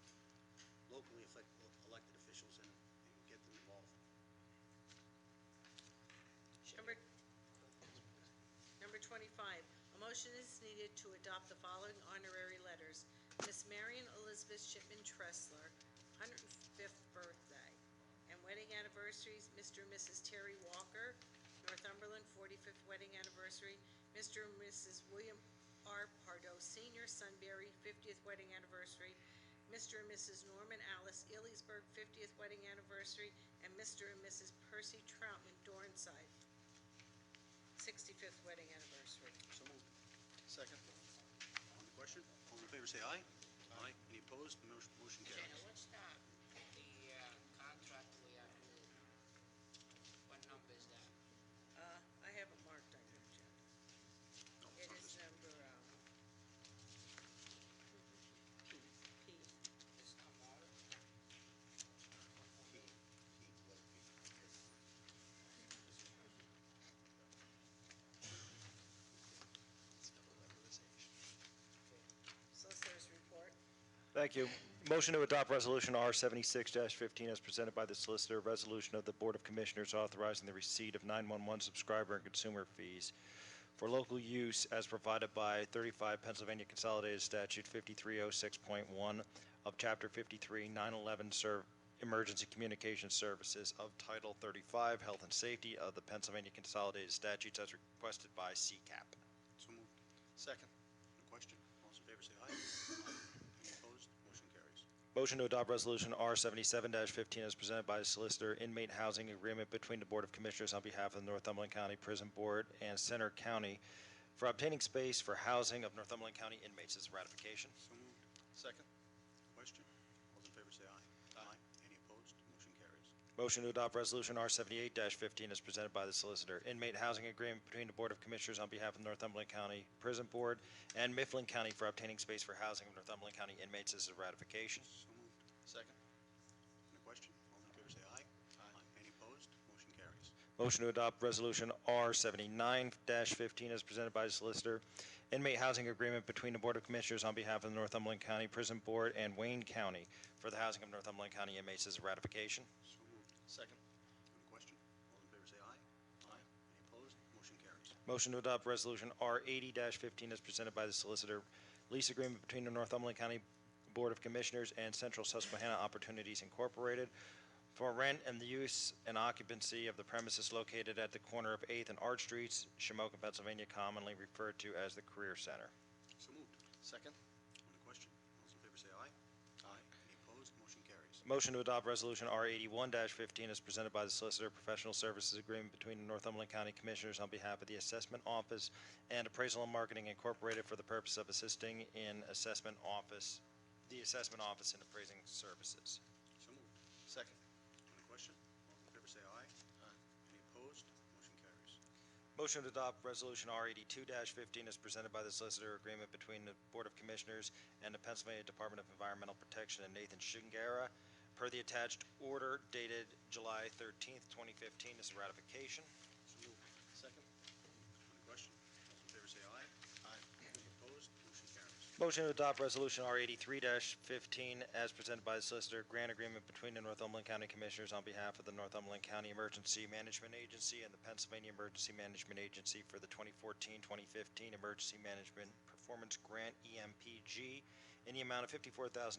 locally elected officials and get them involved. Number 25, a motion is needed to adopt the following honorary letters. Miss Marion Elizabeth Shipman Tressler, 105th birthday, and wedding anniversaries, Mr. and Mrs. Terry Walker, Northumberland, 45th wedding anniversary, Mr. and Mrs. William R. Pardo Sr., Sunbury, 50th wedding anniversary, Mr. and Mrs. Norman Alice Ellisburg, 50th wedding anniversary, and Mr. and Mrs. Percy Troutman Dornside, 65th wedding anniversary. So moved. Second. On the question, all in favor say aye. Aye. Any opposed? Motion Jenna, carries. what's the contract we have with, what number is that? I have it marked on your agenda. No, It not is this. number, P. It's not marked. Solicitor's report. Thank you. Motion to adopt Resolution R76-15 as presented by the Solicitor, a resolution of the Board of Commissioners authorizing the receipt of 911 subscriber and consumer fees for local use as provided by 35 Pennsylvania Consolidated Statute 5306.1 of Chapter 53, 911 Emergency Communication Services of Title 35, Health and Safety of the Pennsylvania Consolidated Statutes as requested by CCAP. So moved. Second. On the question, all those in favor say aye. Aye. Any opposed? Motion carries. Motion to adopt Resolution R77-15 as presented by the Solicitor, inmate housing agreement between the Board of Commissioners on behalf of the Northumberland County Prison Board and Center County for obtaining space for housing of Northumberland County inmates. This is ratification. So moved. Second. Question, all those in favor say aye. Aye. Any opposed? Motion carries. Motion to adopt Resolution R78-15 as presented by the Solicitor, inmate housing agreement between the Board of Commissioners on behalf of the Northumberland County Prison Board and Mifflin County for obtaining space for housing of Northumberland County inmates. This is ratification. So moved. Second. On the question, all in favor say aye. Aye. Any opposed? Motion carries. Motion to adopt Resolution R79-15 as presented by the Solicitor, inmate housing agreement between the Board of Commissioners on behalf of the Northumberland County Prison Board and Wayne County for the housing of Northumberland County inmates. This is ratification. So moved. Second. On the question, all in favor say aye. Aye. Any opposed? Motion carries. Motion to adopt Resolution R80-15 as presented by the Solicitor, lease agreement between the Northumberland County Board of Commissioners and Central Susquehanna Opportunities Incorporated for rent and the use and occupancy of the premises located at the corner of 8th and Arch Streets, Shamokin, Pennsylvania, commonly referred to as the Career Center. So moved. Second. On the question, all those in favor say aye. Aye. Any opposed? Motion carries. Motion to adopt Resolution R81-15 is presented by the Solicitor Professional Services Agreement between the Northumberland County Commissioners on behalf of the Assessment Office and Appraisal and Marketing Incorporated for the purpose of assisting in the Assessment Office in appraising services. So moved. Second. On the question, all those in favor say aye. Aye. Any opposed? Motion carries. Motion to adopt Resolution R82-15 is presented by the Solicitor Agreement between the Board of Commissioners and the Pennsylvania Department of Environmental Protection and Nathan Shingara per the attached order dated July 13th, 2015. This is ratification. So moved. Second. On the question, all those in favor say aye. Aye. Any opposed? Motion carries. Motion to adopt Resolution R83-15 as presented by the Solicitor, grant agreement between the Northumberland County Commissioners on behalf of the Northumberland County Emergency Management Agency and the Pennsylvania Emergency Management Agency for the 2014-2015 Emergency Management Performance Grant, EMPG, in the amount of $54,891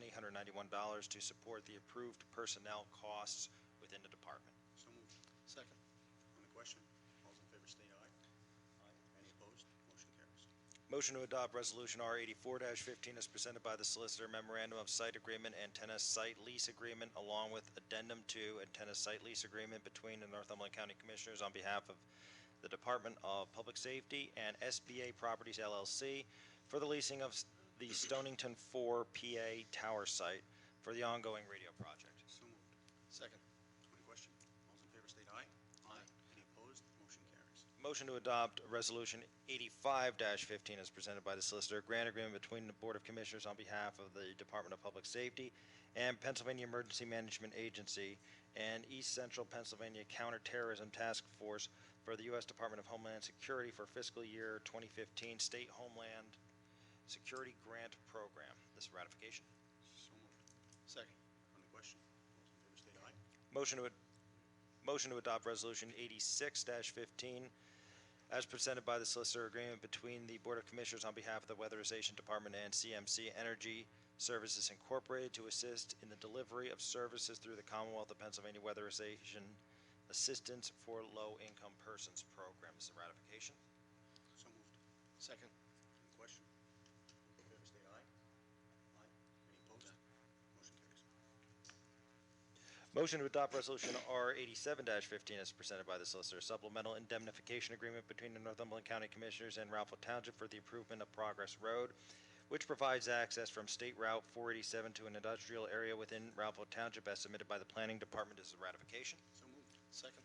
to support the approved personnel costs within the department. So moved. Second. On the question, all those in favor state aye. Aye. Any opposed? Motion carries. Motion to adopt Resolution R84-15 is presented by the Solicitor, Memorandum of Site Agreement, Antenna Site Lease Agreement, along with Addendum 2, Antenna Site Lease Agreement between the Northumberland County Commissioners on behalf of the Department of Public Safety and SBA Properties LLC for the leasing of the Stonington 4 PA Tower Site for the ongoing radio project. So moved. Second. On the question, all those in favor state aye. Aye. Any opposed? Motion carries. Motion to adopt Resolution 85-15 is presented by the Solicitor, grant agreement between the Board of Commissioners on behalf of the Department of Public Safety and Pennsylvania Emergency Management Agency and East Central Pennsylvania Counterterrorism Task Force for the U.S. Department of Homeland Security for fiscal year 2015 State Homeland Security Grant Program. This is ratification. So moved. Second. On the question, all those in favor state aye. Motion to adopt Resolution 86-15 as presented by the Solicitor, agreement between the Board of Commissioners on behalf of the Weatherization Department and CMC Energy Services Incorporated to assist in the delivery of services through the Commonwealth of Pennsylvania Weatherization Assistance for Low-Income Persons Program. This is ratification. So moved. Second. On the question, all those in favor state aye. Aye. Any opposed? Motion carries. Motion to adopt Resolution R87-15 as presented by the Solicitor, supplemental indemnification agreement between the Northumberland County Commissioners and Ralph Township for the improvement of Progress Road, which provides access from State Route 487 to an industrial area within Ralph Township as submitted by the Planning Department. This is ratification. So moved. Second.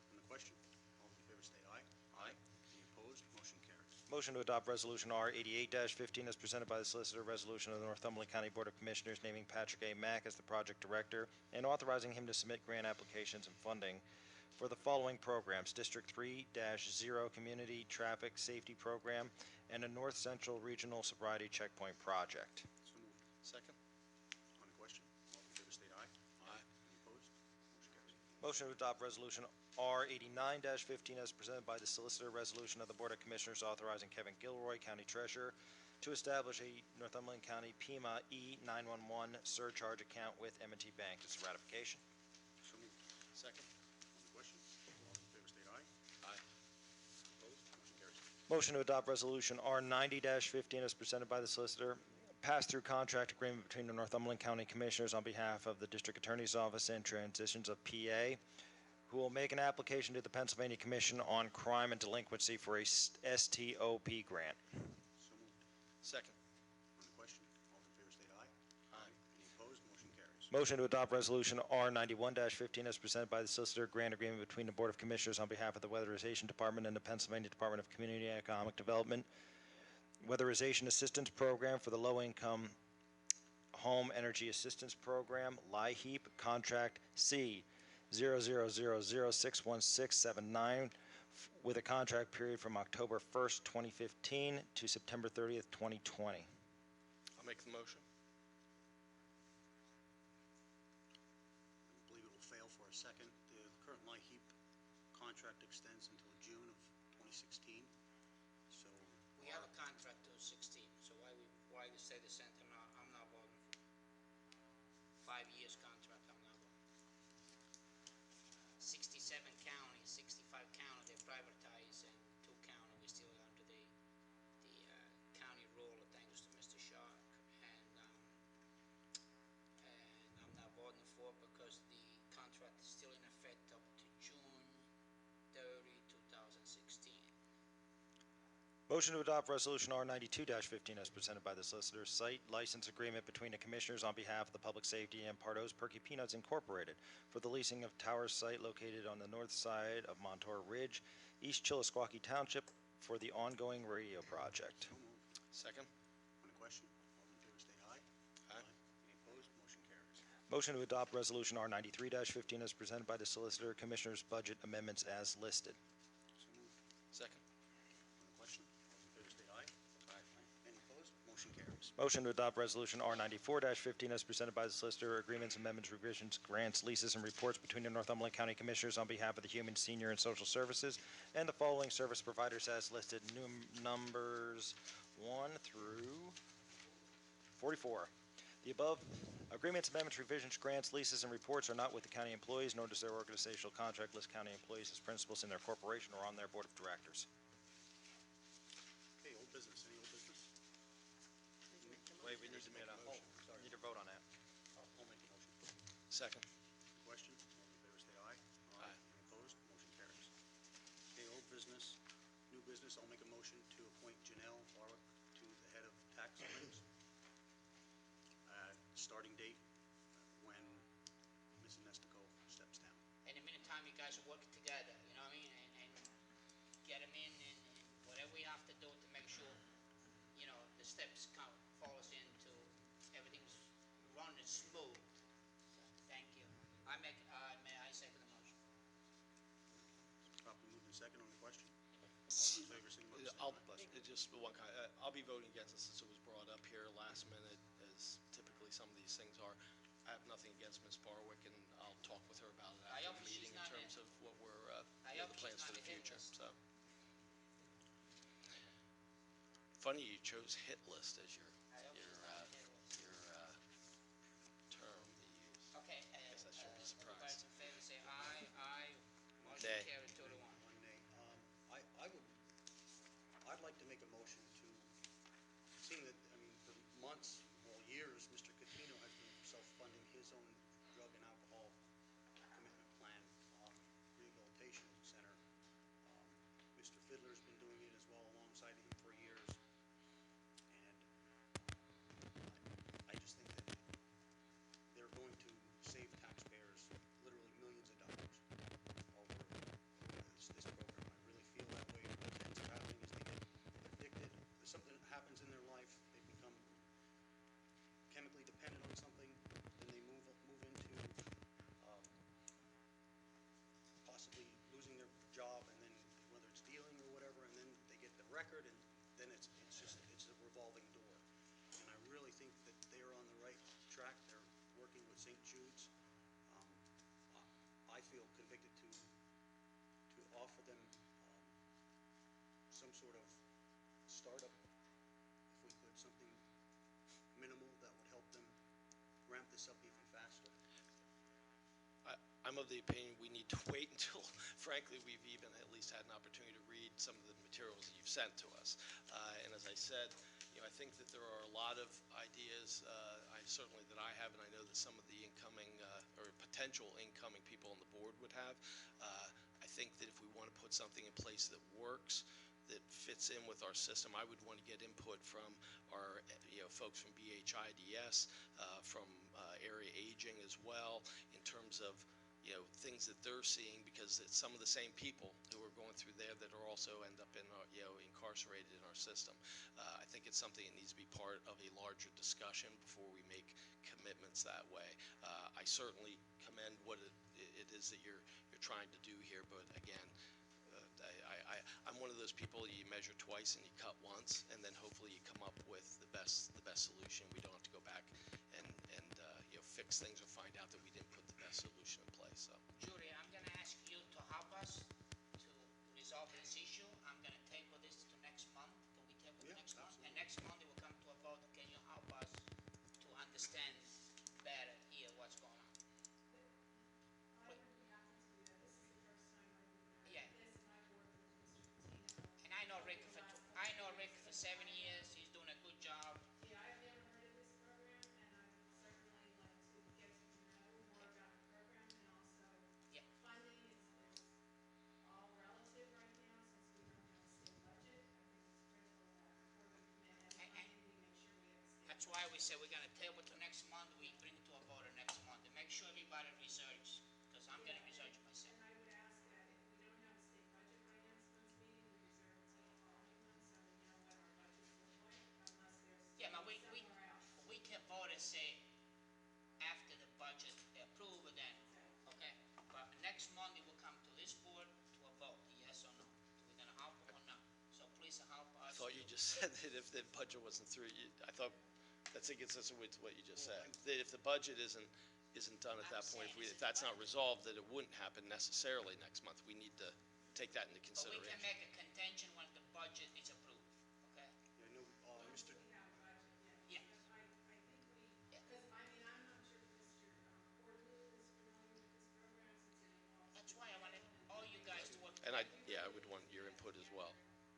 On the question, all those in favor state aye. Aye. Any opposed? Motion carries. Motion to adopt Resolution R88-15 as presented by the Solicitor, resolution of the Northumberland County Board of Commissioners naming Patrick A. Mack as the project director and authorizing him to submit grant applications and funding for the following programs: District 3-0 Community Traffic Safety Program and a North Central Regional Sobriety Checkpoint Project. So moved. Second. On the question, all those in favor state aye. Aye. Any opposed? Motion carries. Motion to adopt Resolution R89-15 as presented by the Solicitor, resolution of the Board of Commissioners authorizing Kevin Gilroy, County Treasurer, to establish a Northumberland County PEMA E911 surcharge account with M&T Bank. This is ratification. So moved. Second. On the question, all those in favor state aye. Aye. Opposed? Motion carries. Motion to adopt Resolution R90-15 as presented by the Solicitor, pass-through contract agreement between the Northumberland County Commissioners on behalf of the District Attorney's Office and Transitions of PA, who will make an application to the Pennsylvania Commission on Crime and Delinquency for a STOP grant. So moved. Second. On the question, all those in favor state aye. Aye. Any opposed? Motion carries. Motion to adopt Resolution R91-15 as presented by the Solicitor, grant agreement between the Board of Commissioners on behalf of the Weatherization Department and the Pennsylvania Department of Community and Economic Development, Weatherization Assistance Program for the Low-Income Home Energy Assistance Program, LIHEAP, Contract C 00006169, with a contract period from October 1st, 2015 to September 30th, 2020. I'll make the motion. I believe it will fail for a second. The current LIHEAP contract extends until June of 2016. So, We have a contract till 16, so why you say the center, I'm not voting for. 5 years contract, I'm not voting. Motion to adopt Resolution R92-15 as presented by the Solicitor. Site license agreement between the Commissioners on behalf of the Public Safety and Pardos Perky Peanuts Incorporated for the leasing of Tower site located on the north side of Montour Ridge, East Chillisquawkee Township, for the ongoing radio project. So moved. Second. On the question, all in favor state aye. Aye. Any opposed? Motion carries. Motion to adopt Resolution R93-15 as presented by the Solicitor. Commissioners' budget amendments as listed. So moved. Second. On the question, all in favor state aye. Aye. Any opposed? Motion carries. Motion to adopt Resolution R94-15 as presented by the Solicitor. Agreements, amendments, revisions, grants, leases, and reports between the Northumberland County Commissioners on behalf of the Human, Senior, and Social Services and the following service providers as listed. Numbers 1 through 44. The above agreements, amendments, revisions, grants, leases, and reports are not with the county employees, nor does their organizational contract list county employees as principals in their corporation or on their board of directors. Okay, old business. Any old business? Wait, we need to make a motion. Sorry. need to vote on that. I'll make a motion. Second. Question, all in favor state aye. Aye. Any opposed? Motion carries. Okay, old business, new business, I'll make a motion to appoint Janelle Barwick to the head of tax claims. Starting date when Mrs. Nestico steps down. In the meantime, you guys are working together, you know what I mean, and get them in, and whatever we have to do to make sure, you know, the steps kind of falls into, everything's running smooth. So, thank you. I second the motion. Properly moved in second on the question. All in favor, signify by saying I'll, aye. just one comment. I'll be voting against it since it was brought up here last minute, as typically some of these things are. I have nothing against Ms. Barwick, and I'll talk with her about it I after hope the she's meeting in not terms in. of what we're, I what hope the plans she's for not the a hit future, list. so. Funny you chose hit list as your, I hope your, she's not a hit list. your, term to use. Okay, Guess I shouldn't be everybody's surprised. in favor, say aye, aye. Motion Nay. carried 2 to 1. One nay. I'd like to make a motion to, seeing that, I mean, for months, well, years, Mr. Catino has been self-funding his own drug and alcohol commitment plan, rehabilitation center. Mr. Fiddler's been doing it as well alongside him for years. And I just think that they're going to save taxpayers literally millions of dollars over this program. I really feel that way. What ends up happening is they get addicted. If something happens in their life, they become chemically dependent on something, then they move into possibly losing their job, and then whether it's dealing or whatever, and then they get the record, and then it's a revolving door. And I really think that they're on the right track. They're working with St. Jude's. I feel convicted to offer them some sort of startup, if we could, something minimal that would help them ramp this up even faster. I'm of the opinion we need to wait until, frankly, we've even at least had an opportunity to read some of the materials that you've sent to us. And as I said, you know, I think that there are a lot of ideas, certainly that I have, and I know that some of the incoming or potential incoming people on the board would have. I think that if we want to put something in place that works, that fits in with our system, I would want to get input from our, you know, folks from BHIDS, from area aging as well, in terms of, you know, things that they're seeing, because it's some of the same people who are going through there that are also end up in, you know, incarcerated in our system. I think it's something that needs to be part of a larger discussion before we make commitments that way. I certainly commend what it is that you're trying to do here, but again, I'm one of those people, you measure twice and you cut once, and then hopefully you come up with the best solution. We don't have to go back and you know, fix things or find out that we didn't put the best solution in place. So. Judy, I'm gonna ask you to help us to resolve this issue. I'm gonna table this to next month. Can we table it Yeah, next month? absolutely. And next month it will come to a vote. Can you help us to understand better here what's going on? I would be happy to do that. This is the first time I've ever Yeah. had this, and I've worked with Mr. Patino. And I know Rick for 7 years. He's doing a good job. Yeah, I've never heard of this program, and I would certainly like to get to know more about the program, and also Yeah. funding is all relative right now, since we don't have a state budget. I think it's That's why we said we're gonna table to next month, we bring it to a voter next month, and make sure everybody research, because I'm gonna research myself. And I would ask that if we don't have a state budget finance funds meeting, we reserve it till the following one, so we know what our budgets look like, unless there's Yeah, but somewhere else. we can vote and say, after the budget, approve it then, okay? But next Monday, we'll come to this board to a vote, yes or no? We're gonna help them or not? So please help I us. thought you just said that if the budget wasn't through, I thought, that's inconsistent with what you just said. That if the budget isn't done at that point, if that's not resolved, that it wouldn't happen necessarily next month. We need to take that into But we consideration. can make a contention when the budget is approved, okay? I know, Mr. We have a budget, Yeah. yes. But I think we, because, I mean, I'm not sure if Mr. Cordley is familiar with this program since it involves. That's why I wanted all you guys to work. And I would want your input as well.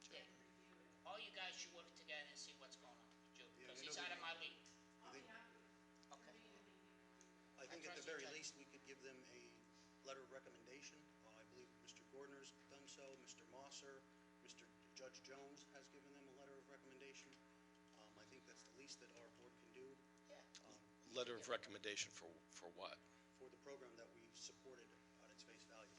Yeah. All you guys should work together and see what's going on, Joe, Yeah, because I it's know out of my league. I think- Okay. I think I at the trust you, very Judge. least, we could give them a letter of recommendation. I believe Mr. Gordner's done so, Mr. Mosser, Mr. Judge Jones has given them a letter of recommendation. I think that's the least that our board can do Yeah. Letter of recommendation for what? for the program that we supported at its face value.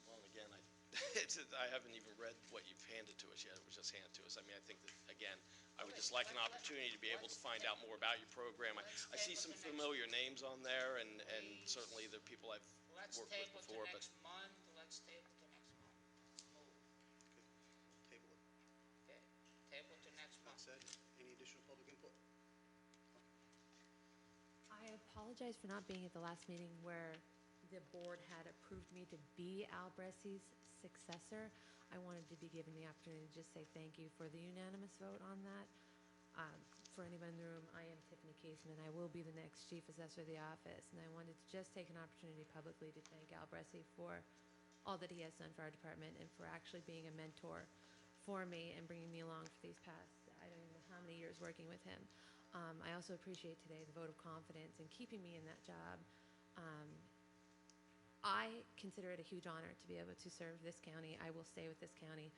Well, again, I haven't even read what you've handed to us yet. It was just handed to us. I mean, I think that, again, I would just like an opportunity to be able to find out more about your program. I see some familiar names on there, and certainly the people I've Let's worked with table to before, but next month, let's table to next month. Move, Table it. okay? Table to next That month. said, any additional public input? I apologize for not being at the last meeting where the board had approved me to be Al Bressy's successor. I wanted to be given the opportunity to just say thank you for the unanimous vote on that. For anyone in the room, I am Tiffany Caseman. I will be the next chief assessor of the office, and I wanted to just take an opportunity publicly to thank Al Bressy for all that he has done for our department and for actually being a mentor for me and bringing me along for these past, I don't even know how many years working with him. I also appreciate today the vote of confidence in keeping me in that job. I consider it a huge honor to be able to serve this county. I will stay with this county.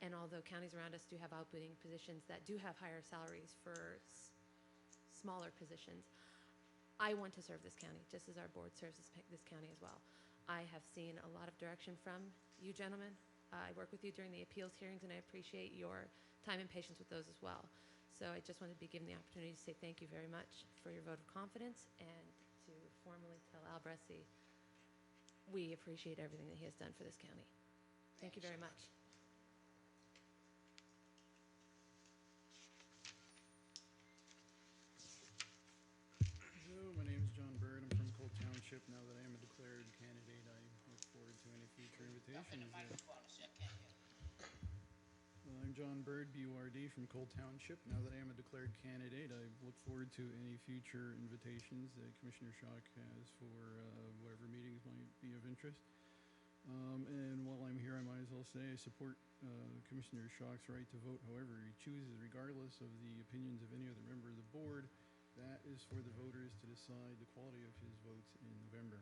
And although counties around us do have outbidding positions that do have higher salaries for smaller positions, I want to serve this county, just as our board serves this county as well. I have seen a lot of direction from you gentlemen. I work with you during the appeals hearings, and I appreciate your time and patience with those as well. So I just wanted to be given the opportunity to say thank you very much for your vote of confidence and to formally tell Al Bressy we appreciate everything that he has done for this county. Thank you very much. Hello, my name is John Bird. I'm from Cole Township. Now that I am a declared candidate, I look forward to any future Up in the invitations. microphone, so I can't hear. I'm John Bird, B-U-R-D, from Cole Township. Now that I am a declared candidate, I look forward to any future invitations that Commissioner Schock has for whatever meetings might be of interest. And while I'm here, I might as well say I support Commissioner Schock's right to vote however he chooses, regardless of the opinions of any other member of the board. That is for the voters to decide the quality of his votes in November.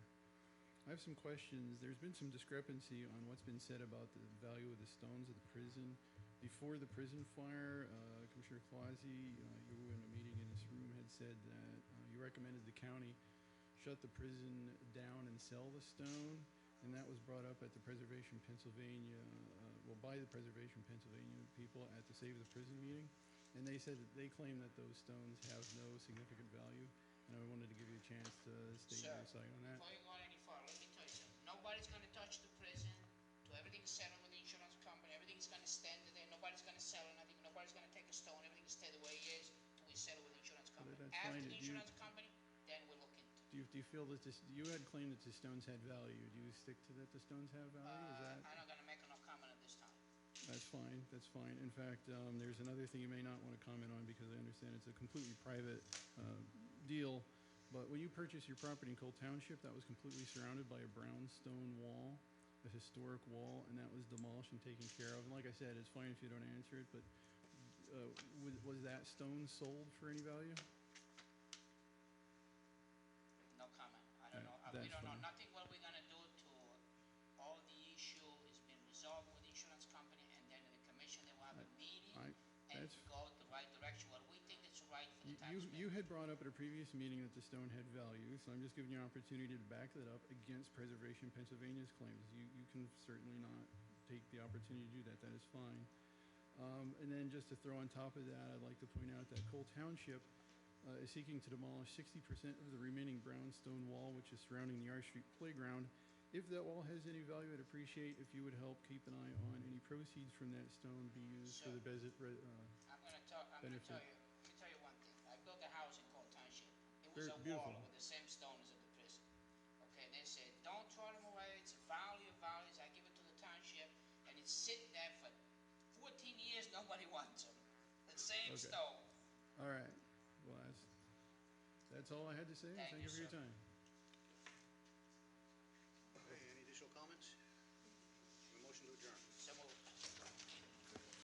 I have some questions. There's been some discrepancy on what's been said about the value of the stones of the prison. Before the prison fire, Commissioner Clausy, you in a meeting in this room had said that you recommended the county shut the prison down and sell the stone, and that was brought up at the Preservation Pennsylvania, by the Preservation Pennsylvania people at the Save the Prison meeting, and they said that they claim that those stones have no significant value, and I wanted to give you a chance to state Sir, your side on that. before you go any farther, let me tell you something. Nobody's gonna touch the prison till everything's settled with the insurance company. Everything's gonna stand there. Nobody's gonna sell anything. Nobody's gonna take a stone. Everything will stay the way it is till we settle with the insurance company. that's After fine. the Do you- insurance company, then we'll look into it. Do you feel that you had claimed that the stones had value? Do you stick to that the stones have value? Is that? I'm not gonna make no comment at this time. That's fine, that's fine. In fact, there's another thing you may not want to comment on because I understand it's a completely private deal. But when you purchased your property in Cole Township, that was completely surrounded by a brownstone wall, a historic wall, and that was demolished and taken care of. And like I said, it's fine if you don't answer it, but was that stone sold for any value? No comment. I don't know. We That's don't know fine. nothing what we're gonna do to, all the issue has been resolved with the insurance company, and then the commission, they will have a meeting and that's- go the right direction. What we think is right for the You had brought up at a previous meeting that the stone had value, so I'm just giving you an opportunity to back that up against Preservation Pennsylvania's claims. You can certainly not take the opportunity to do that. That is fine. And then just to throw on top of that, I'd like to point out that Cole Township is seeking to demolish 60% of the remaining brownstone wall, which is surrounding the R Street Playground. If that wall has any value, I'd appreciate if you would help keep an eye on any proceeds from that stone be used for the I'm gonna benefit. tell you one thing. I built a house in Cole Township. It was Very a beautiful. wall with the same stone as at the prison. Okay, they said, don't throw them away, it's a value of values, I give it to the township, and it's sitting there for 14 years, nobody wants them. The same Okay. stone. All right. Well, that's all I had to say. Thank Thank you, you for your sir. time. Okay, any additional comments? A motion to adjourn.